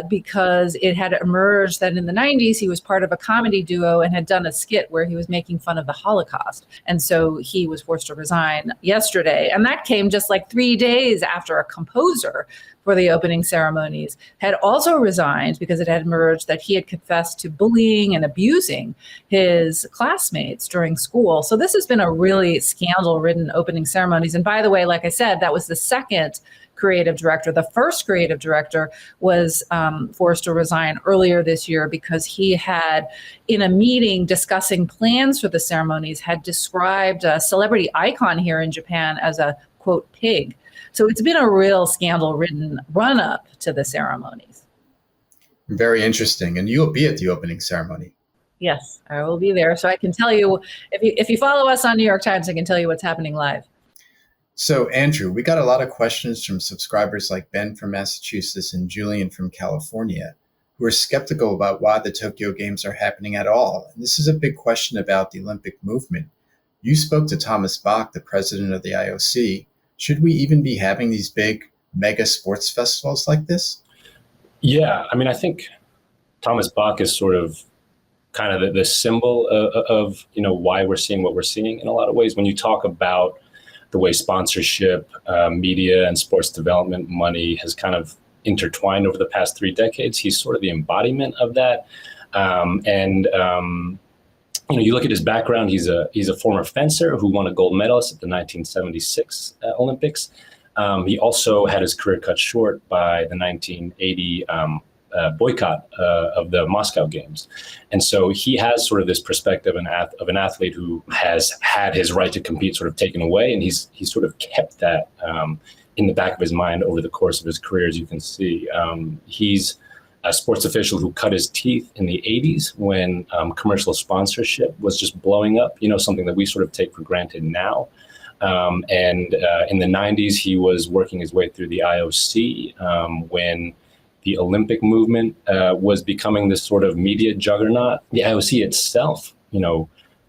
[SPEAKER 10] because it had emerged that in the 90s he was part of a comedy duo and had done a skit where he was making fun of the Holocaust. And so he was forced to resign yesterday. And that came just like 3 days after a composer for the opening ceremonies had also resigned because it had emerged that he had confessed to bullying and abusing his classmates during school. So this has been a really scandal-ridden opening ceremonies. And by the way, like I said, that was the second creative director. The first creative director was forced to resign earlier this year because he had, in a meeting discussing plans for the ceremonies, had described a celebrity icon here in Japan as a, quote, pig. So it's been a real scandal-ridden run-up to the ceremonies.
[SPEAKER 2] Very interesting. And you'll be at the opening ceremony.
[SPEAKER 10] Yes, I will be there. So I can tell you, if you follow us on New York Times, I can tell you what's happening live.
[SPEAKER 2] So, Andrew, we got a lot of questions from subscribers like Ben from Massachusetts and Julian from California. who are skeptical about why the Tokyo Games are happening at all. And this is a big question about the Olympic movement. You spoke to Thomas Bach, the president of the IOC. Should we even be having these big mega sports festivals like this?
[SPEAKER 11] Yeah, I mean, I think Thomas Bach is sort of kind of the symbol of why we're seeing what we're seeing in a lot of ways. When you talk about the way sponsorship, media, and sports development money has kind of intertwined over the past 3 decades, he's sort of the embodiment of that. You look at his background. He's a former fencer who won a gold medalist at the 1976 Olympics. He also had his career cut short by the 1980 boycott of the Moscow Games. And so he has sort of this perspective of an athlete who has had his right to compete sort of taken away. And he's sort of kept that in the back of his mind over the course of his career, as you can see. He's a sports official who cut his teeth in the 80s when commercial sponsorship was just blowing up, something that we sort of take for granted now. In the 90s, he was working his way through the IOC when the Olympic movement was becoming this sort of media juggernaut. The IOC itself,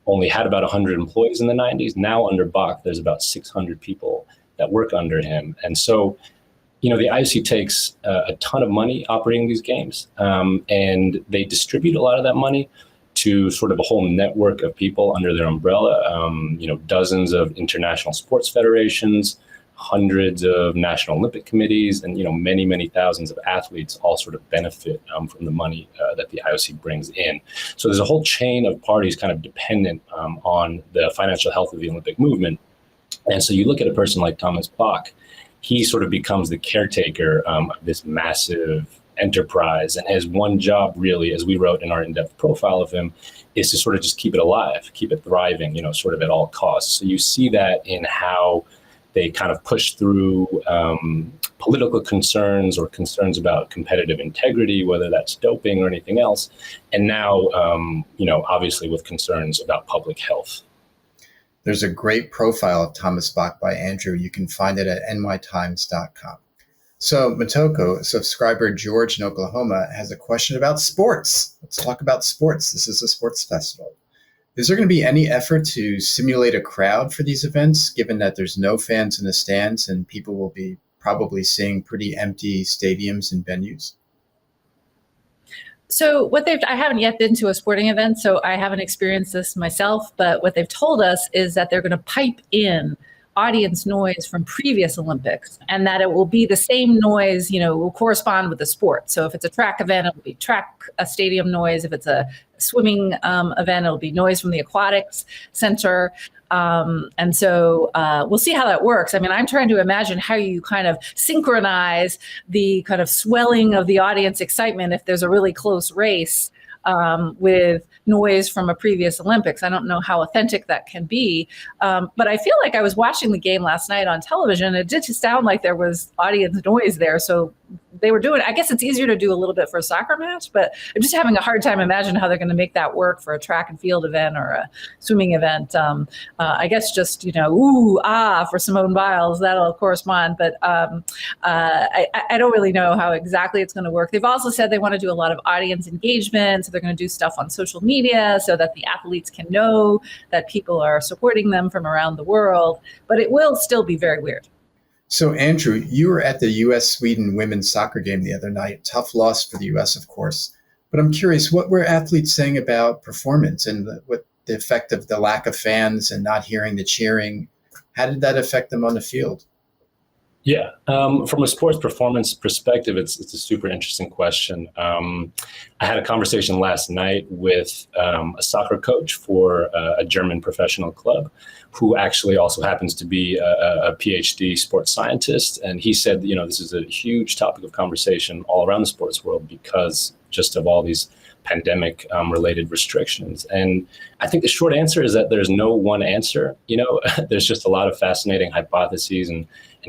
[SPEAKER 11] only had about 100 employees in the 90s. Now under Bach, there's about 600 people that work under him. And so, the IOC takes a ton of money operating these games, and they distribute a lot of that money to sort of a whole network of people under their umbrella. Dozens of international sports federations, hundreds of national Olympic committees, and many, many thousands of athletes all sort of benefit from the money that the IOC brings in. So there's a whole chain of parties kind of dependent on the financial health of the Olympic movement. And so you look at a person like Thomas Bach, he sort of becomes the caretaker of this massive enterprise, and his one job really, as we wrote in our in-depth profile of him, is to sort of just keep it alive, keep it thriving, sort of at all costs. So you see that in how they kind of push through political concerns or concerns about competitive integrity, whether that's doping or anything else. And now, obviously with concerns about public health.
[SPEAKER 2] There's a great profile of Thomas Bach by Andrew. You can find it at nytimes.com. So Motoko, subscriber George in Oklahoma, has a question about sports. Let's talk about sports. This is a sports festival. Is there going to be any effort to simulate a crowd for these events, given that there's no fans in the stands and people will be probably seeing pretty empty stadiums and venues?
[SPEAKER 10] So I haven't yet been to a sporting event, so I haven't experienced this myself, but what they've told us is that they're going to pipe in audience noise from previous Olympics, and that it will be the same noise, will correspond with the sport. So if it's a track event, it'll be track stadium noise. If it's a swimming event, it'll be noise from the aquatics center. And so we'll see how that works. I mean, I'm trying to imagine how you kind of synchronize the kind of swelling of the audience excitement if there's a really close race with noise from a previous Olympics. I don't know how authentic that can be, but I feel like I was watching the game last night on television. It did just sound like there was audience noise there. So they were doing, I guess it's easier to do a little bit for a soccer match, but I'm just having a hard time imagining how they're going to make that work for a track and field event or a swimming event. I guess just, ooh, ah, for Simone Biles, that'll correspond. But I don't really know how exactly it's going to work. They've also said they want to do a lot of audience engagement. So they're going to do stuff on social media so that the athletes can know that people are supporting them from around the world. But it will still be very weird.
[SPEAKER 2] So, Andrew, you were at the U.S.-Sweden women's soccer game the other night. Tough loss for the U.S., of course. But I'm curious, what were athletes saying about performance and what the effect of the lack of fans and not hearing the cheering? How did that affect them on the field?
[SPEAKER 11] Yeah, from a sports performance perspective, it's a super interesting question. I had a conversation last night with a soccer coach for a German professional club who actually also happens to be a PhD sports scientist. And he said, this is a huge topic of conversation all around the sports world because just of all these pandemic related restrictions. And I think the short answer is that there's no one answer. There's just a lot of fascinating hypotheses and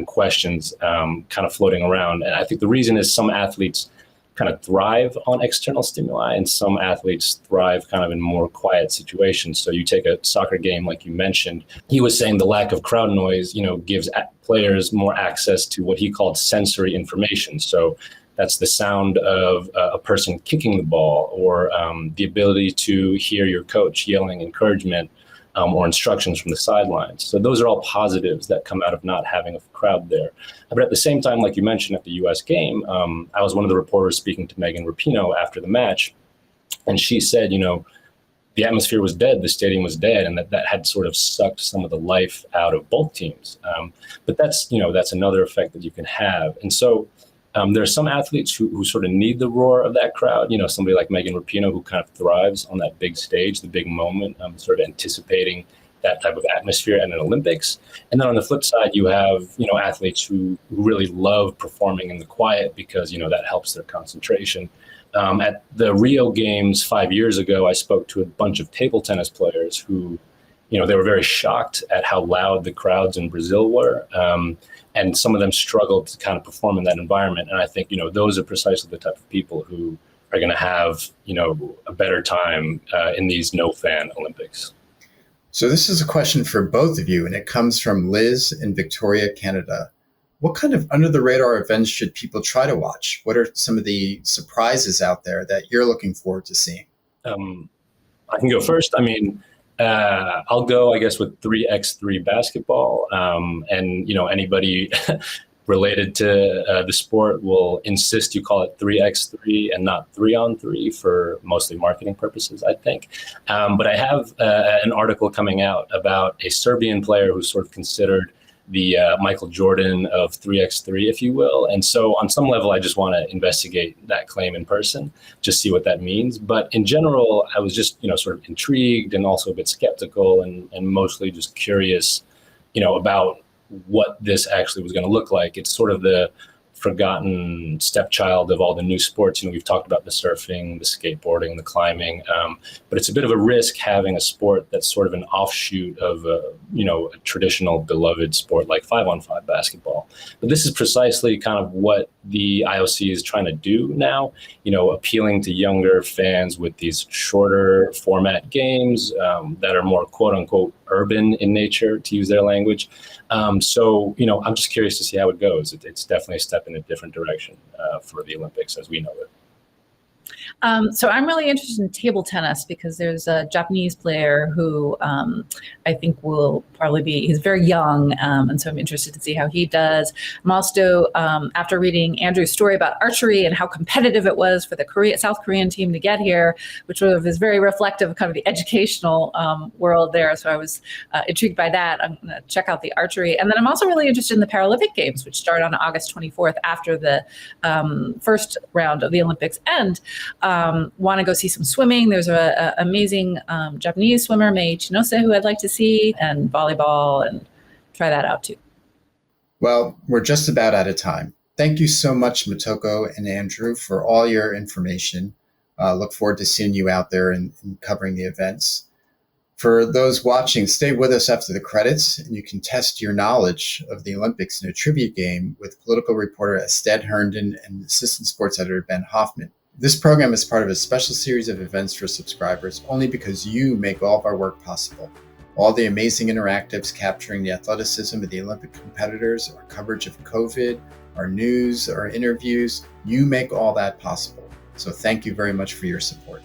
[SPEAKER 11] questions kind of floating around. And I think the reason is some athletes kind of thrive on external stimuli and some athletes thrive kind of in more quiet situations. So you take a soccer game, like you mentioned, he was saying the lack of crowd noise, gives players more access to what he called sensory information. So That's the sound of a person kicking the ball, or the ability to hear your coach yelling encouragement or instructions from the sidelines. So those are all positives that come out of not having a crowd there. But at the same time, like you mentioned at the U.S. game, I was one of the reporters speaking to Megan Rapinoe after the match, and she said, the atmosphere was dead, the stadium was dead, and that had sort of sucked some of the life out of both teams. But that's another effect that you can have. And so there are some athletes who sort of need the roar of that crowd. Somebody like Megan Rapinoe, who kind of thrives on that big stage, the big moment, sort of anticipating that type of atmosphere at an Olympics. And then on the flip side, you have, athletes who really love performing in the quiet because, that helps their concentration. At the Rio Games 5 years ago, I spoke to a bunch of table tennis players who, they were very shocked at how loud the crowds in Brazil were. And some of them struggled to kind of perform in that environment. And I think, those are precisely the type of people who are going to have, a better time in these no-fan Olympics.
[SPEAKER 2] So this is a question for both of you, and it comes from Liz in Victoria, Canada. What kind of under-the-radar events should people try to watch? What are some of the surprises out there that you're looking forward to seeing?
[SPEAKER 11] I can go first. I'll go, I guess, with 3x3 basketball. And anybody related to the sport will insist you call it 3x3 and not 3-on-3 for mostly marketing purposes, I think. But I have an article coming out about a Serbian player who's sort of considered the Michael Jordan of 3x3, if you will. And so on some level, I just want to investigate that claim in person, just see what that means. But in general, I was just, sort of intrigued and also a bit skeptical and mostly just curious, about what this actually was going to look like. It's sort of the forgotten stepchild of all the new sports. We've talked about the surfing, the skateboarding, the climbing, but it's a bit of a risk having a sport that's sort of an offshoot of a traditional beloved sport like 5-on-5 basketball. But this is precisely kind of what the IOC is trying to do now, appealing to younger fans with these shorter format games that are more quote unquote urban in nature, to use their language. So, I'm just curious to see how it goes. It's definitely a step in a different direction for the Olympics as we know it.
[SPEAKER 10] So I'm really interested in table tennis because there's a Japanese player who I think will probably he's very young. And so I'm interested to see how he does. I'm also, after reading Andrew's story about archery and how competitive it was for the South Korean team to get here, which sort of is very reflective of kind of the educational world there. So I was intrigued by that. I'm going to check out the archery. And then I'm also really interested in the Paralympic Games, which start on August 24th after the first round of the Olympics end. Want to go see some swimming. There's an amazing Japanese swimmer, Mei Chinose, who I'd like to see, and volleyball, and try that out too.
[SPEAKER 2] Well, we're just about out of time. Thank you so much, Motoko and Andrew, for all your information. Look forward to seeing you out there and covering the events. For those watching, stay with us after the credits, and you can test your knowledge of the Olympics in a trivia game with political reporter Astead Herndon and assistant sports editor Ben Hoffman. This program is part of a special series of events for subscribers only because you make all of our work possible. All the amazing interactives capturing the athleticism of the Olympic competitors, our coverage of COVID, our news, our interviews, you make all that possible. So thank you very much for your support.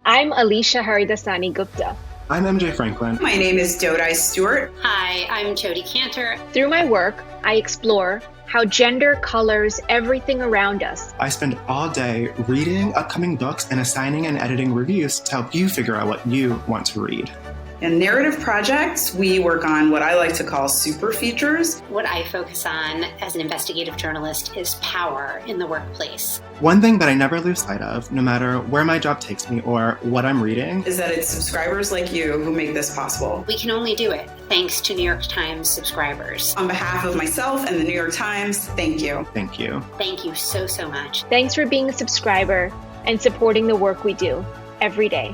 [SPEAKER 12] I'm Alisha Haridasani Gupta.
[SPEAKER 13] I'm MJ Franklin.
[SPEAKER 14] My name is Dodai Stewart.
[SPEAKER 15] Hi, I'm Jodi Kantor.
[SPEAKER 12] Through my work, I explore how gender colors everything around us.
[SPEAKER 13] I spend all day reading upcoming books and assigning and editing reviews to help you figure out what you want to read.
[SPEAKER 14] In narrative projects, we work on what I like to call super features.
[SPEAKER 15] What I focus on as an investigative journalist is power in the workplace.
[SPEAKER 13] One thing that I never lose sight of, no matter where my job takes me or what I'm reading,
[SPEAKER 14] is that it's subscribers like you who make this possible.
[SPEAKER 15] We can only do it thanks to New York Times subscribers.
[SPEAKER 14] On behalf of myself and the New York Times, thank you.
[SPEAKER 13] Thank you.
[SPEAKER 15] Thank you so, so much.
[SPEAKER 12] Thanks for being a subscriber and supporting the work we do every day.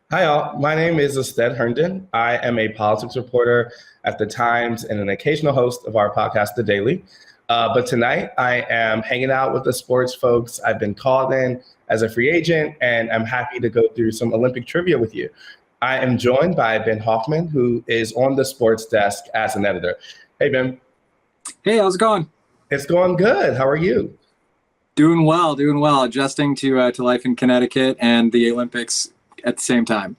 [SPEAKER 16] Hi, all. My name is Astead Herndon. I am a politics reporter at the Times and an occasional host of our podcast, The Daily. But tonight, I am hanging out with the sports folks. I've been called in as a free agent, and I'm happy to go through some Olympic trivia with you. I am joined by Ben Hoffman, who is on the sports desk as an editor. Hey, Ben.
[SPEAKER 17] Hey, how's it going?
[SPEAKER 16] It's going good. How are you?
[SPEAKER 17] Doing well. Adjusting to life in Connecticut and the Olympics at the same time.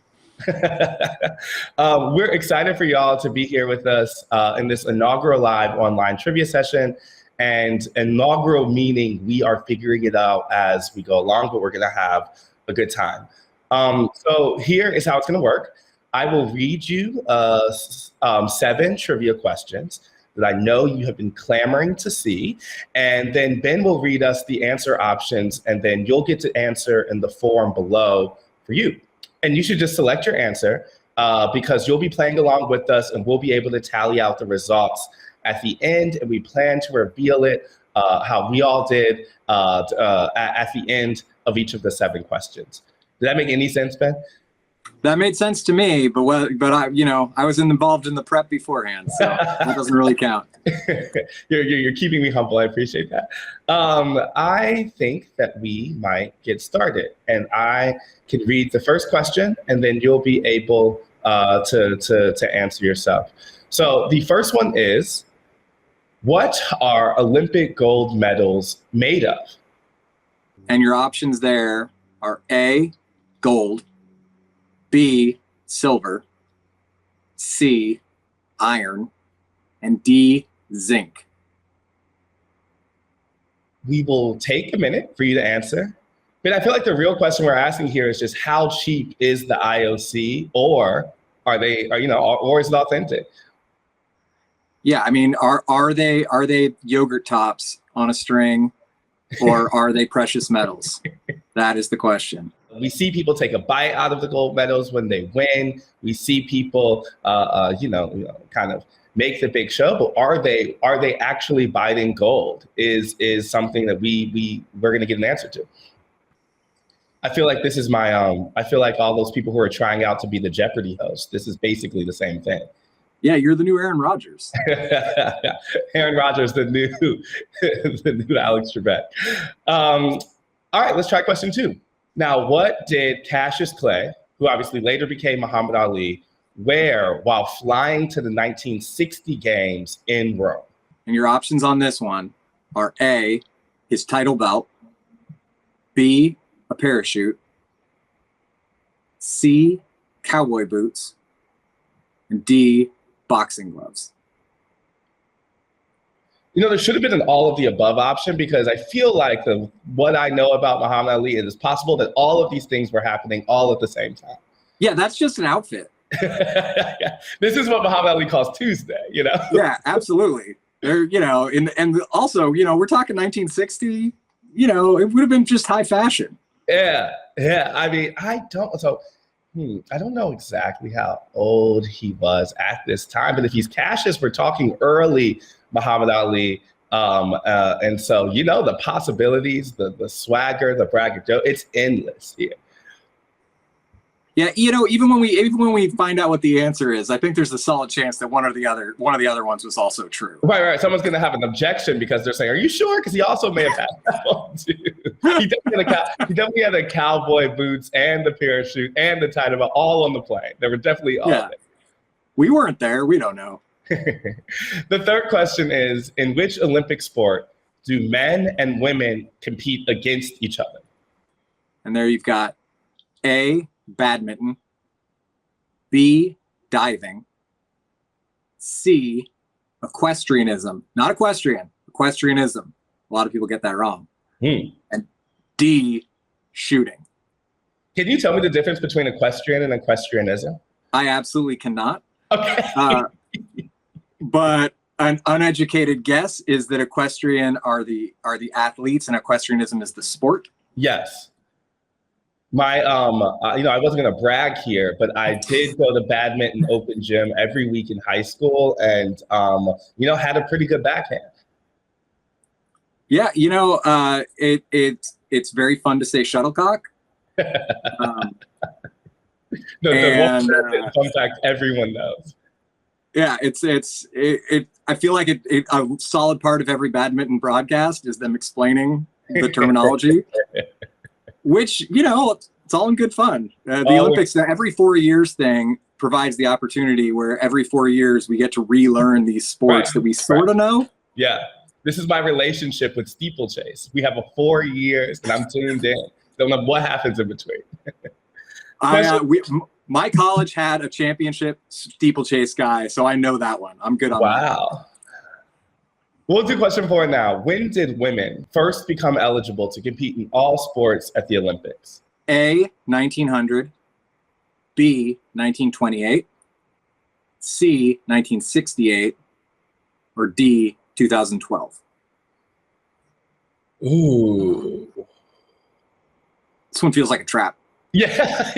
[SPEAKER 16] We're excited for y'all to be here with us in this inaugural live online trivia session. And inaugural meaning we are figuring it out as we go along, but we're going to have a good time. So here is how it's going to work. I will read you 7 trivia questions that I know you have been clamoring to see. And then Ben will read us the answer options, and then you'll get to answer in the form below for you. And you should just select your answer because you'll be playing along with us and we'll be able to tally out the results at the end. And we plan to reveal it how we all did at the end of each of the 7 questions. Did that make any sense, Ben?
[SPEAKER 17] That made sense to me, but I was involved in the prep beforehand, so that doesn't really count.
[SPEAKER 16] You're keeping me humble. I appreciate that. I think that we might get started, and I can read the first question, and then you'll be able to answer yourself. So the first one is, what are Olympic gold medals made of?
[SPEAKER 17] And your options there are A, gold, B, silver, C, iron, and D, zinc.
[SPEAKER 16] We will take a minute for you to answer. But I feel like the real question we're asking here is just how cheap is the IOC, or or is it authentic?
[SPEAKER 17] Yeah, I mean, are they yogurt tops on a string, or are they precious metals? That is the question.
[SPEAKER 16] We see people take a bite out of the gold medals when they win. We see people, kind of make the big show. But are they actually biting gold? Is something that we're going to get an answer to. I feel like this is my. I feel like all those people who are trying out to be the Jeopardy host. This is basically the same thing.
[SPEAKER 17] Yeah, you're the new Aaron Rodgers.
[SPEAKER 16] Aaron Rodgers, the new Alex Trebek. All right, let's try question 2. Now, what did Cassius Clay, who obviously later became Muhammad Ali, wear while flying to the 1960 games in Rome?
[SPEAKER 17] And your options on this one are A, his title belt, B, a parachute, C, cowboy boots, and D, boxing gloves.
[SPEAKER 16] There should have been an all of the above option, because I feel like what I know about Muhammad Ali, it is possible that all of these things were happening all at the same time.
[SPEAKER 17] Yeah, that's just an outfit.
[SPEAKER 16] This is what Muhammad Ali calls Tuesday,
[SPEAKER 17] Yeah, absolutely. And also, we're talking 1960, it would have been just high fashion.
[SPEAKER 16] Yeah. I mean, I don't know exactly how old he was at this time, but if he's Cassius, we're talking early Muhammad Ali. And so, the possibilities, the swagger, the braggadocio, it's endless here.
[SPEAKER 17] Yeah, even when we find out what the answer is, I think there's a solid chance that one of the other ones was also true.
[SPEAKER 16] Right. Someone's going to have an objection because they're saying, "Are you sure?" Because he also may have had that one too. He definitely had the cowboy boots and the parachute and the title belt all on the plane. They were definitely all there.
[SPEAKER 17] We weren't there. We don't know.
[SPEAKER 16] The third question is, in which Olympic sport do men and women compete against each other?
[SPEAKER 17] And there you've got A, badminton, B, diving, C, Equestrianism, not equestrian, equestrianism. A lot of people get that wrong. And D, shooting.
[SPEAKER 16] Can you tell me the difference between equestrian and equestrianism?
[SPEAKER 17] I absolutely cannot.
[SPEAKER 16] Okay.
[SPEAKER 17] But an uneducated guess is that equestrian are the athletes and equestrianism is the sport.
[SPEAKER 16] Yes. My, I wasn't going to brag here, but I did go to badminton open gym every week in high school and, had a pretty good backhand.
[SPEAKER 17] Yeah, it's very fun to say shuttlecock.
[SPEAKER 16] The one fun fact everyone knows.
[SPEAKER 17] Yeah, I feel like a solid part of every badminton broadcast is them explaining the terminology, which, it's all in good fun. The Olympics, the every 4 years thing provides the opportunity where every 4 years we get to relearn these sports that we sort of know.
[SPEAKER 16] Yeah. This is my relationship with steeplechase. We have a 4 years and I'm tuned in. Don't know what happens in between.
[SPEAKER 17] My college had a championship steeplechase guy, so I know that one. I'm good on that.
[SPEAKER 16] Wow. We'll do question 4 now. When did women first become eligible to compete in all sports at the Olympics?
[SPEAKER 17] A, 1900, B, 1928, C, 1968, or D, 2012.
[SPEAKER 16] Ooh.
[SPEAKER 17] This one feels like a trap.
[SPEAKER 16] Yeah.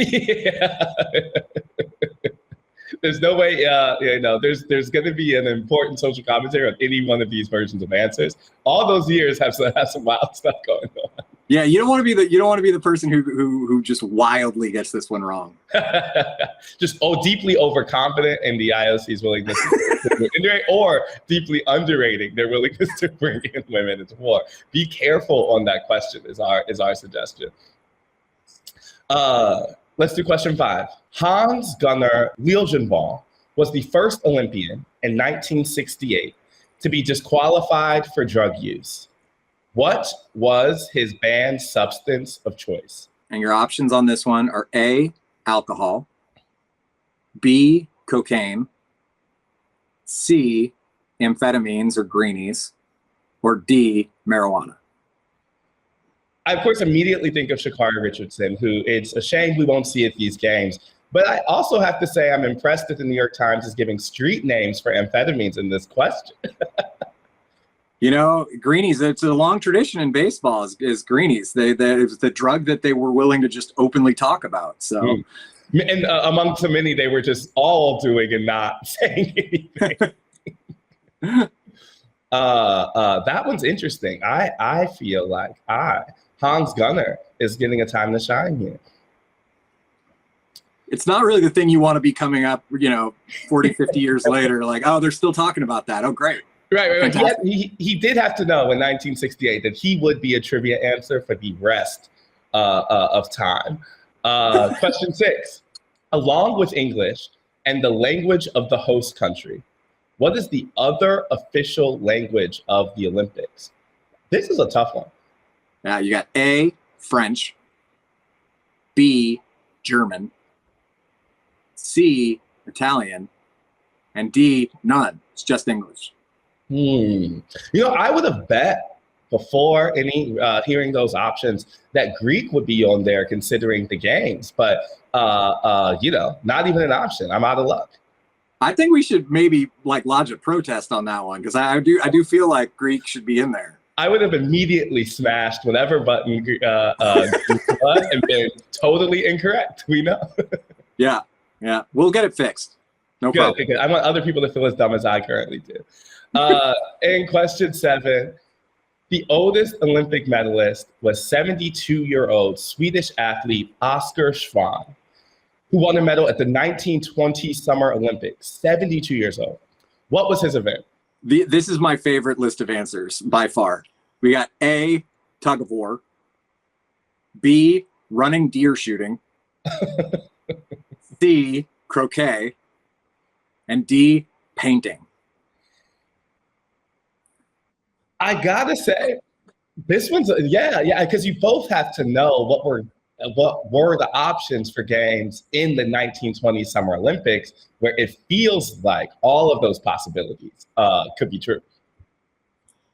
[SPEAKER 16] There's no way, there's going to be an important social commentary on any one of these versions of answers. All those years have some wild stuff going on.
[SPEAKER 17] Yeah, you don't want to be the person who just wildly gets this one wrong.
[SPEAKER 16] Just deeply overconfident in the IOC's willingness to integrate, or deeply underrating their willingness to bring in women into war. Be careful on that question is our suggestion. Let's do question 5. Hans Gunnar Lieljenbaum was the first Olympian in 1968 to be disqualified for drug use. What was his banned substance of choice?
[SPEAKER 17] And your options on this one are A, alcohol, B, cocaine, C, amphetamines or greenies, or D, marijuana.
[SPEAKER 16] I, of course, immediately think of Sha'Carri Richardson, who it's a shame we won't see at these games. But I also have to say I'm impressed that the New York Times is giving street names for amphetamines in this question.
[SPEAKER 17] Greenies, it's a long tradition in baseball is greenies. It was the drug that they were willing to just openly talk about. So,
[SPEAKER 16] And among so many, they were just all doing and not saying anything. That one's interesting. I feel like Hans Gunnar is getting a time to shine here.
[SPEAKER 17] It's not really the thing you want to be coming up, 40, 50 years later, like, oh, they're still talking about that. Oh, great.
[SPEAKER 16] Right. He did have to know in 1968 that he would be a trivia answer for the rest of time. Question 6. Along with English and the language of the host country, what is the other official language of the Olympics? This is a tough one.
[SPEAKER 17] Now you got A, French, B, German, C, Italian, and D, none. It's just English.
[SPEAKER 16] I would have bet before hearing those options that Greek would be on there considering the games, but not even an option. I'm out of luck.
[SPEAKER 17] I think we should maybe lodge a protest on that one because I do feel like Greek should be in there.
[SPEAKER 16] I would have immediately smashed whatever button was and been totally incorrect. We know.
[SPEAKER 17] Yeah. We'll get it fixed. No problem.
[SPEAKER 16] Good. I want other people to feel as dumb as I currently do. In question 7, the oldest Olympic medalist was 72-year-old Swedish athlete Oskar Schwan, who won a medal at the 1920 Summer Olympics, 72 years old. What was his event?
[SPEAKER 17] This is my favorite list of answers by far. We got A, tug of war, B, running deer shooting, C, croquet, and D, painting.
[SPEAKER 16] I gotta say, this one's, because you both have to know what we're what were the options for games in the 1920 Summer Olympics, where it feels like all of those possibilities could be true.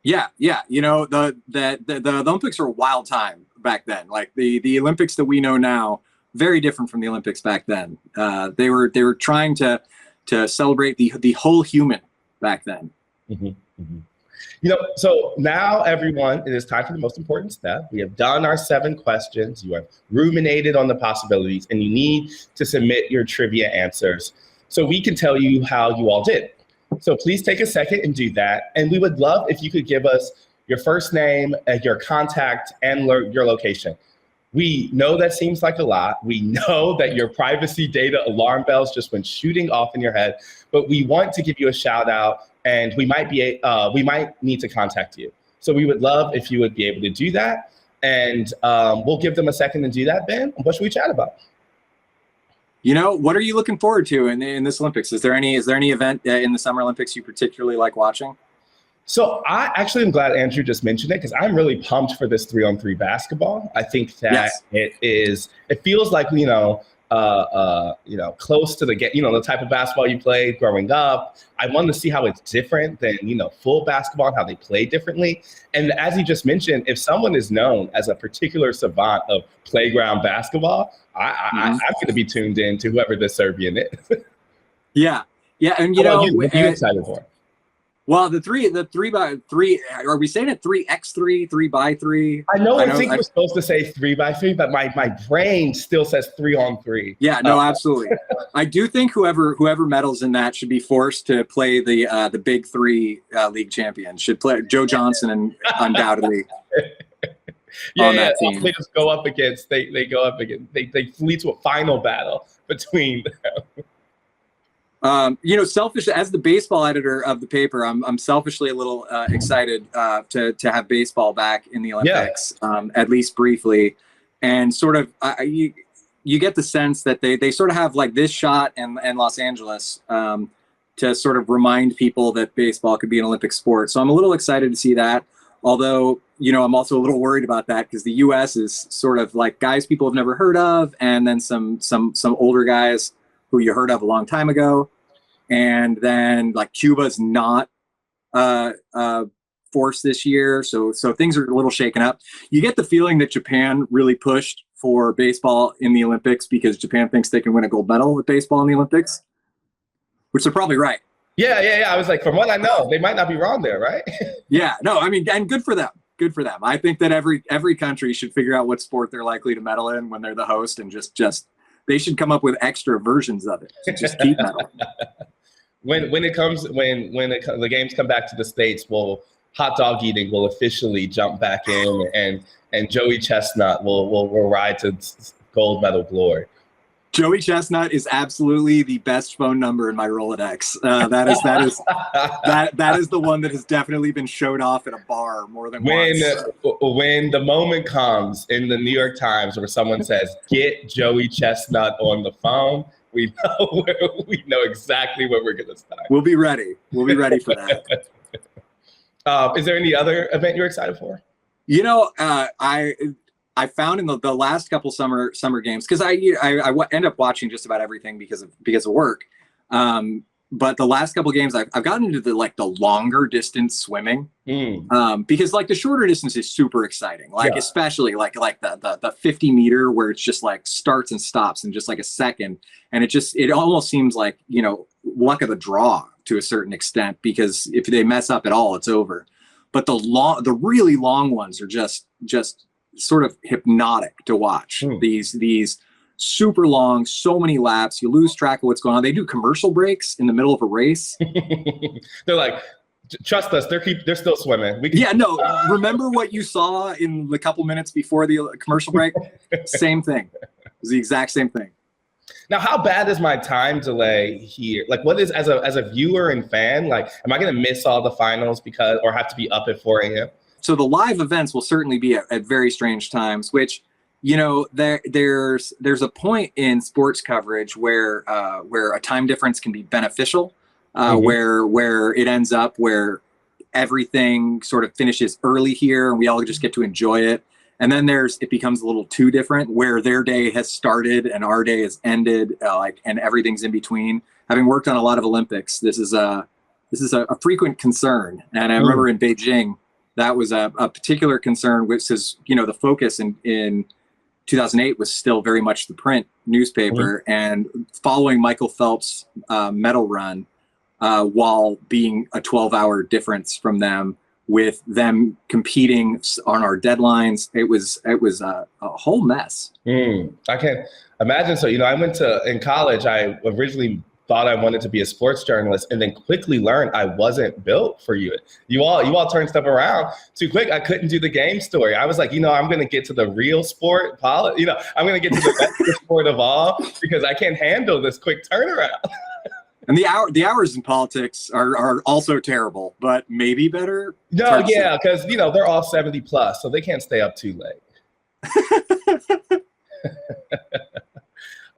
[SPEAKER 17] Yeah. You know, the Olympics were a wild time back then. Like the Olympics that we know now, very different from the Olympics back then. They were trying to celebrate the whole human back then.
[SPEAKER 16] Mm-hmm, mm-hmm. You know, so now everyone, it is time for the most important step. We have done our 7 questions. You have ruminated on the possibilities, and you need to submit your trivia answers so we can tell you how you all did. So please take a second and do that. And we would love if you could give us your first name, your contact, and your location. We know that seems like a lot. We know that your privacy data alarm bells just went shooting off in your head, but we want to give you a shout out, and we might need to contact you. So we would love if you would be able to do that. And we'll give them a second to do that, Ben. What should we chat about?
[SPEAKER 17] You know, what are you looking forward to in this Olympics? Is there any event in the Summer Olympics you particularly like watching?
[SPEAKER 16] So I actually am glad Andrew just mentioned it, because I'm really pumped for this 3-on-3 basketball. I think that it feels like, close to the type of basketball you played growing up. I wanted to see how it's different than, full basketball and how they play differently. And as you just mentioned, if someone is known as a particular savant of playground basketball, I'm going to be tuned in to whoever the Serbian is.
[SPEAKER 17] Yeah. And
[SPEAKER 16] what are you excited for?
[SPEAKER 17] Well, the 3x3, are we saying it 3x3, 3x3?
[SPEAKER 16] I think we're supposed to say 3x3, but my brain still says 3-on-3.
[SPEAKER 17] Yeah, no, absolutely. I do think whoever medals in that should be forced to play the Big Three league champions. Should play Joe Johnson and undoubtedly on that team.
[SPEAKER 16] They just go up against. They go up against. They flee to a final battle between them. Selfish as the baseball editor of the paper, I'm selfishly a little excited to have baseball back in the Olympics, at least briefly, and sort of you get the sense that they sort of have like this shot and Los Angeles to sort of remind people that baseball could be an Olympic sport. So I'm a little excited to see that. Although, I'm also a little worried about that because the U.S. is sort of like guys people have never heard of, and then some older guys who you heard of a long time ago. And then like Cuba's not forced this year. So things are a little shaken up. You get the feeling that Japan really pushed for baseball in the Olympics because Japan thinks they can win a gold medal with baseball in the Olympics, which they're probably right. Yeah. I was like, from what I know, they might not be wrong there, right?
[SPEAKER 17] Yeah, no, I mean, and good for them. Good for them. I think that every country should figure out what sport they're likely to medal in when they're the host, and just they should come up with extra versions of it. So just keep medaling.
[SPEAKER 16] When the games come back to the States, hot dog eating will officially jump back in, and Joey Chestnut will ride to gold medal glory.
[SPEAKER 17] Joey Chestnut is absolutely the best phone number in my Rolodex. That is the one that has definitely been showed off at a bar more than once.
[SPEAKER 16] When the moment comes in the New York Times where someone says, "Get Joey Chestnut on the phone," we know exactly where we're going to start.
[SPEAKER 17] We'll be ready. We'll be ready for that.
[SPEAKER 16] Is there any other event you're excited for?
[SPEAKER 17] I found in the last couple summer games, because I end up watching just about everything because of work. But the last couple games I've gotten into the longer distance swimming, because like the shorter distance is super exciting. Especially like the 50 meter where it's just like starts and stops in just like a second. And it almost seems like, luck of the draw to a certain extent, because if they mess up at all, it's over. But the really long ones are just sort of hypnotic to watch. These super long, so many laps, you lose track of what's going on. They do commercial breaks in the middle of a race.
[SPEAKER 16] They're like, trust us, they're still swimming.
[SPEAKER 17] Remember what you saw in the couple minutes before the commercial break? Same thing. It's the exact same thing.
[SPEAKER 16] Now, how bad is my time delay here? Like, what is, as a viewer and fan, like, am I going to miss all the finals or have to be up at 4 a.m.?
[SPEAKER 17] So the live events will certainly be at very strange times, which, there's a point in sports coverage where a time difference can be beneficial, where it ends up where everything sort of finishes early here and we all just get to enjoy it. And then it becomes a little too different, where their day has started and our day has ended, and everything's in between. Having worked on a lot of Olympics, this is a frequent concern. And I remember in Beijing, that was a particular concern, which is, the focus in 2008 was still very much the print newspaper, and following Michael Phelps' medal run, while being a 12-hour difference from them, with them competing on our deadlines, it was a whole mess.
[SPEAKER 16] I can imagine. So, I went in college, I originally thought I wanted to be a sports journalist, and then quickly learned I wasn't built for you. You all turned stuff around too quick. I couldn't do the game story. I was like, I'm going to get to the real sport, I'm going to get to the best sport of all, because I can't handle this quick turnaround.
[SPEAKER 17] And the hours in politics are also terrible, but maybe better.
[SPEAKER 16] No, yeah, because they're all 70 plus, so they can't stay up too late.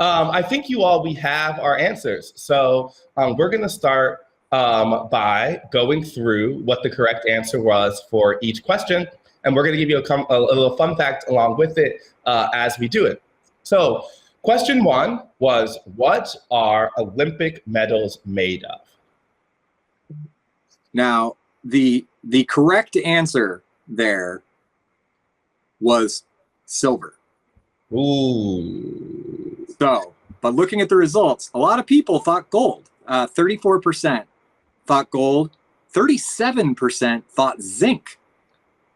[SPEAKER 16] I think we have our answers. So we're going to start by going through what the correct answer was for each question, and we're going to give you a little fun fact along with it as we do it. So question 1 was, what are Olympic medals made of?
[SPEAKER 17] Now, the correct answer there was silver.
[SPEAKER 16] Ooh.
[SPEAKER 17] So, but looking at the results, a lot of people thought gold. 34% thought gold. 37% thought zinc.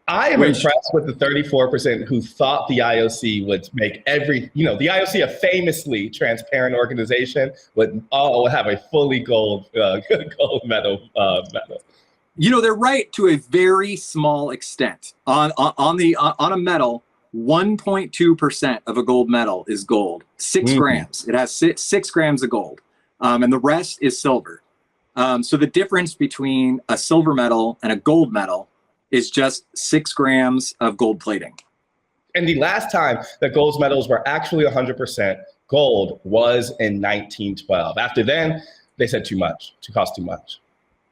[SPEAKER 16] I am impressed with the 34% who thought the IOC would make the IOC, a famously transparent organization, would have a fully gold medal.
[SPEAKER 17] They're right to a very small extent. On a medal, 1.2% of a gold medal is gold. 6 grams. It has 6 grams of gold, and the rest is silver. So the difference between a silver medal and a gold medal is just 6 grams of gold plating.
[SPEAKER 16] And the last time that gold medals were actually 100% gold was in 1912. After then, they said cost too much.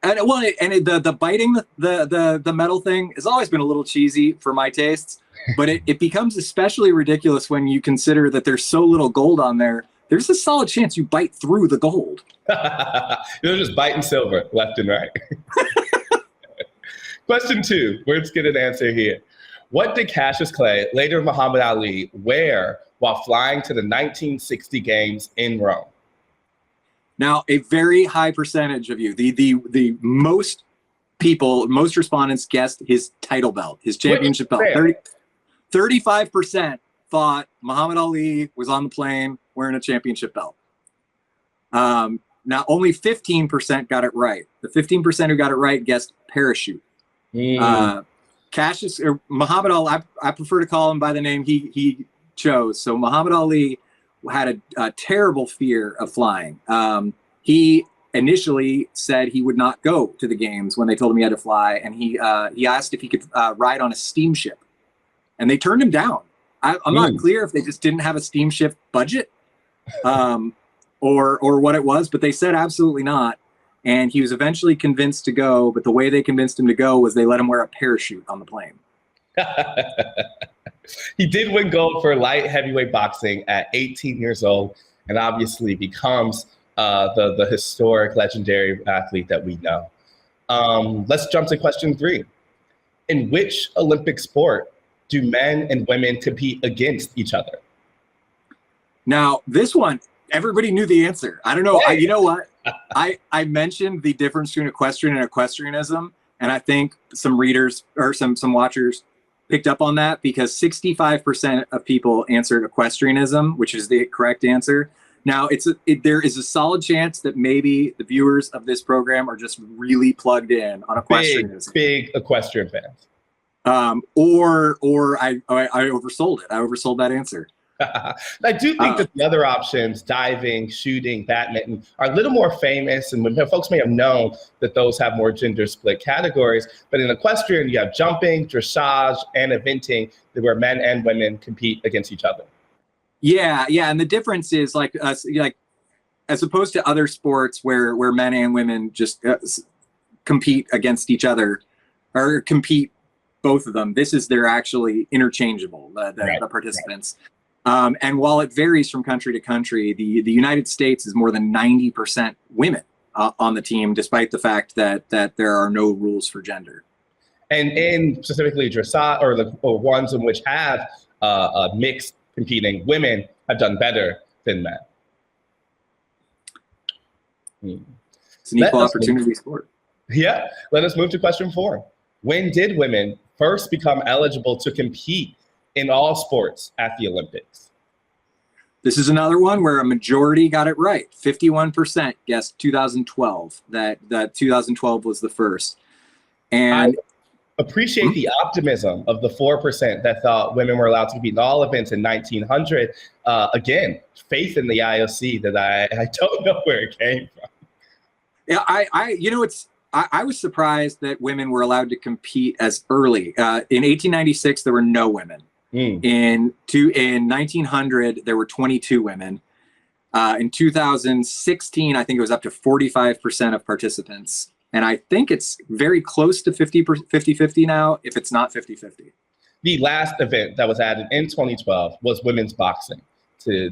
[SPEAKER 17] And the biting the metal thing has always been a little cheesy for my tastes, but it becomes especially ridiculous when you consider that there's so little gold on there. There's a solid chance you bite through the gold.
[SPEAKER 16] You're just biting silver left and right. Question 2, let's get an answer here. What did Cassius Clay, later Muhammad Ali, wear while flying to the 1960 games in Rome?
[SPEAKER 17] Now, a very high percentage of you, the most respondents guessed his title belt, his championship belt. 35% thought Muhammad Ali was on the plane wearing a championship belt. Now, only 15% got it right. The 15% who got it right guessed parachute. Cassius, or Muhammad Ali, I prefer to call him by the name he chose. So Muhammad Ali had a terrible fear of flying. He initially said he would not go to the games when they told him he had to fly, and he asked if he could ride on a steamship, and they turned him down. I'm not clear if they just didn't have a steamship budget, or what it was, but they said absolutely not. And he was eventually convinced to go, but the way they convinced him to go was they let him wear a parachute on the plane.
[SPEAKER 16] He did win gold for light heavyweight boxing at 18 years old, and obviously becomes the historic, legendary athlete that we know. Let's jump to question 3. In which Olympic sport do men and women compete against each other?
[SPEAKER 17] Now, this one, everybody knew the answer. I don't know. You know what? I mentioned the difference between equestrian and equestrianism, and I think some readers or some watchers picked up on that, because 65% of people answered equestrianism, which is the correct answer. Now, there is a solid chance that maybe the viewers of this program are just really plugged in on equestrianism.
[SPEAKER 16] Big equestrian fans.
[SPEAKER 17] Or I oversold it. I oversold that answer.
[SPEAKER 16] I do think that the other options, diving, shooting, badminton, are a little more famous, and folks may have known that those have more gender split categories. But in equestrian, you have jumping, dressage, and eventing, where men and women compete against each other.
[SPEAKER 17] Yeah, and the difference is like as opposed to other sports where men and women just compete against each other, or compete both of them. They're actually interchangeable, the participants. And while it varies from country to country, the United States is more than 90% women on the team, despite the fact that there are no rules for gender.
[SPEAKER 16] And in specifically dressage, or ones in which have mixed competing, women have done better than men.
[SPEAKER 17] It's an equal opportunity sport.
[SPEAKER 16] Yeah. Let us move to question 4. When did women first become eligible to compete in all sports at the Olympics?
[SPEAKER 17] This is another one where a majority got it right. 51% guessed 2012, that 2012 was the first. And
[SPEAKER 16] I appreciate the optimism of the 4% that thought women were allowed to compete in all events in 1900. Again, faith in the IOC that I don't know where it came from.
[SPEAKER 17] Yeah, I was surprised that women were allowed to compete as early. In 1896, there were no women. In 1900, there were 22 women. In 2016, I think it was up to 45% of participants. And I think it's very close to 50-50 now, if it's not 50-50.
[SPEAKER 16] The last event that was added in 2012 was women's boxing to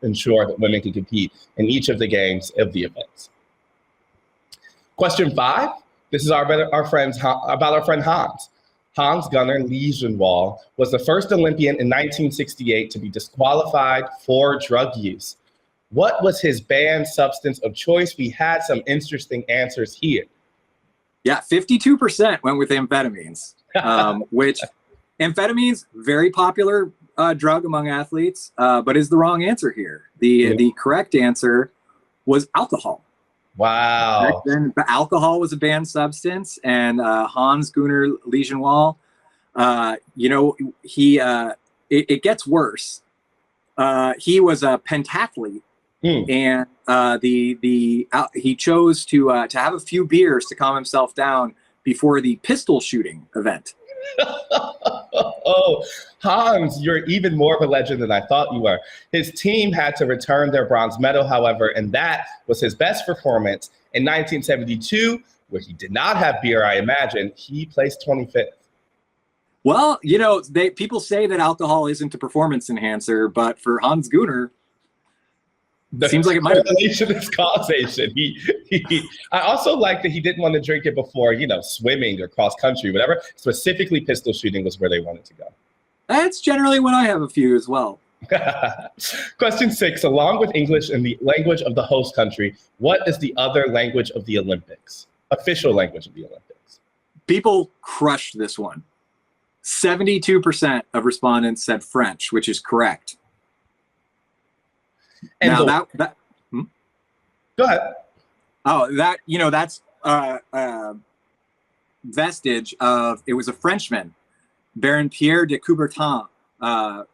[SPEAKER 16] ensure that women could compete in each of the games of the events. Question 5. This is about our friend Hans. Hans Gunnar Liesenwall was the first Olympian in 1968 to be disqualified for drug use. What was his banned substance of choice? We had some interesting answers here.
[SPEAKER 17] Yeah, 52% went with amphetamines, which amphetamines, very popular drug among athletes, but is the wrong answer here. The correct answer was alcohol.
[SPEAKER 16] Wow.
[SPEAKER 17] Back then, alcohol was a banned substance, and Hans Gunnar Liesenwall, it gets worse. He was a pentathlete, and he chose to have a few beers to calm himself down before the pistol shooting event.
[SPEAKER 16] Oh, Hans, you're even more of a legend than I thought you were. His team had to return their bronze medal, however, and that was his best performance. In 1972, where he did not have beer, I imagine, he placed 25th.
[SPEAKER 17] Well, people say that alcohol isn't a performance enhancer, but for Hans Gunnar, seems like it might have been.
[SPEAKER 16] Correlation is causation. I also like that he didn't want to drink it before, swimming or cross country, whatever. Specifically, pistol shooting was where they wanted to go.
[SPEAKER 17] That's generally when I have a few as well.
[SPEAKER 16] Question 6. Along with English and the language of the host country, what is the other language of the Olympics? Official language of the Olympics.
[SPEAKER 17] People crushed this one. 72% of respondents said French, which is correct.
[SPEAKER 16] And
[SPEAKER 17] now
[SPEAKER 16] Go ahead.
[SPEAKER 17] Oh, that's vestige of, it was a Frenchman, Baron Pierre de Coubertin,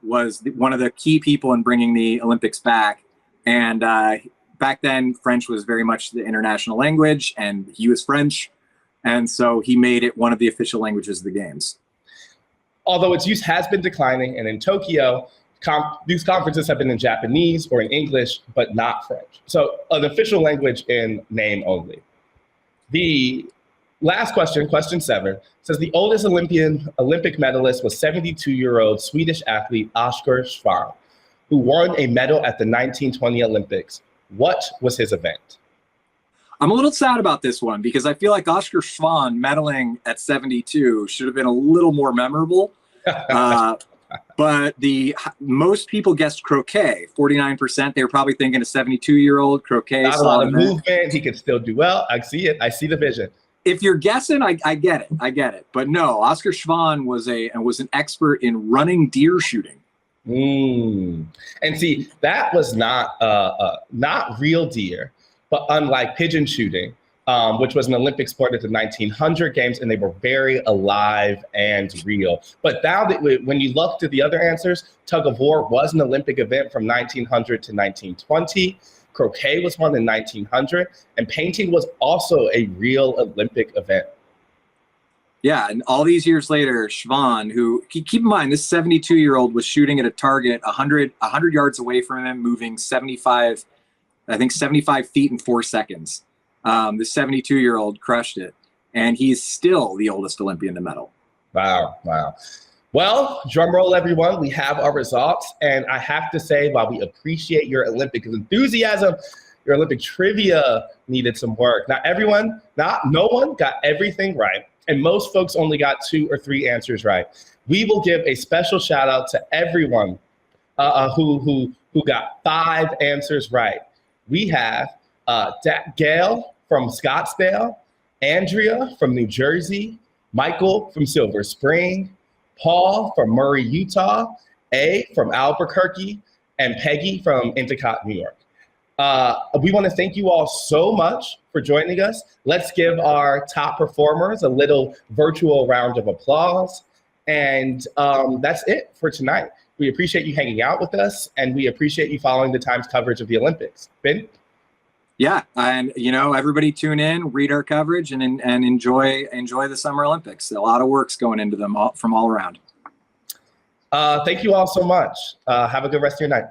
[SPEAKER 17] was one of the key people in bringing the Olympics back. And back then, French was very much the international language, and he was French. And so he made it one of the official languages of the games.
[SPEAKER 16] Although its use has been declining, and in Tokyo, these conferences have been in Japanese or in English, but not French. So an official language in name only. The last question, question 7, says the oldest Olympic medalist was 72-year-old Swedish athlete Oskar Svan, who won a medal at the 1920 Olympics. What was his event?
[SPEAKER 17] I'm a little sad about this one because I feel like Oskar Svan medaling at 72 should have been a little more memorable. But most people guessed croquet, 49%. They were probably thinking a 72-year-old croquet.
[SPEAKER 16] Not a lot of movement. He could still do well. I see it. I see the vision.
[SPEAKER 17] If you're guessing, I get it. I get it. But no, Oskar Svan was an expert in running deer shooting.
[SPEAKER 16] And see, that was not real deer, but unlike pigeon shooting, which was an Olympic sport at the 1900 games, and they were very alive and real. But now that when you looked at the other answers, tug of war was an Olympic event from 1900 to 1920. Croquet was one in 1900, and painting was also a real Olympic event.
[SPEAKER 17] Yeah, and all these years later, Svan, who, keep in mind, this 72-year-old was shooting at a target 100 yards away from him, moving 75 feet in 4 seconds. The 72-year-old crushed it, and he's still the oldest Olympian to medal.
[SPEAKER 16] Wow. Well, drum roll, everyone. We have our results. And I have to say, while we appreciate your Olympic enthusiasm, your Olympic trivia needed some work. No one got everything right. And most folks only got 2 or 3 answers right. We will give a special shout out to everyone who got 5 answers right. We have Gail from Scottsdale, Andrea from New Jersey, Michael from Silver Spring, Paul from Murray, Utah, A from Albuquerque, and Peggy from Endicott, New York. We want to thank you all so much for joining us. Let's give our top performers a little virtual round of applause. And that's it for tonight. We appreciate you hanging out with us, and we appreciate you following the Times coverage of the Olympics. Ben?
[SPEAKER 17] Yeah, and everybody tune in, read our coverage, and enjoy the Summer Olympics. A lot of work's going into them from all around.
[SPEAKER 16] Thank you all so much. Have a good rest of your night.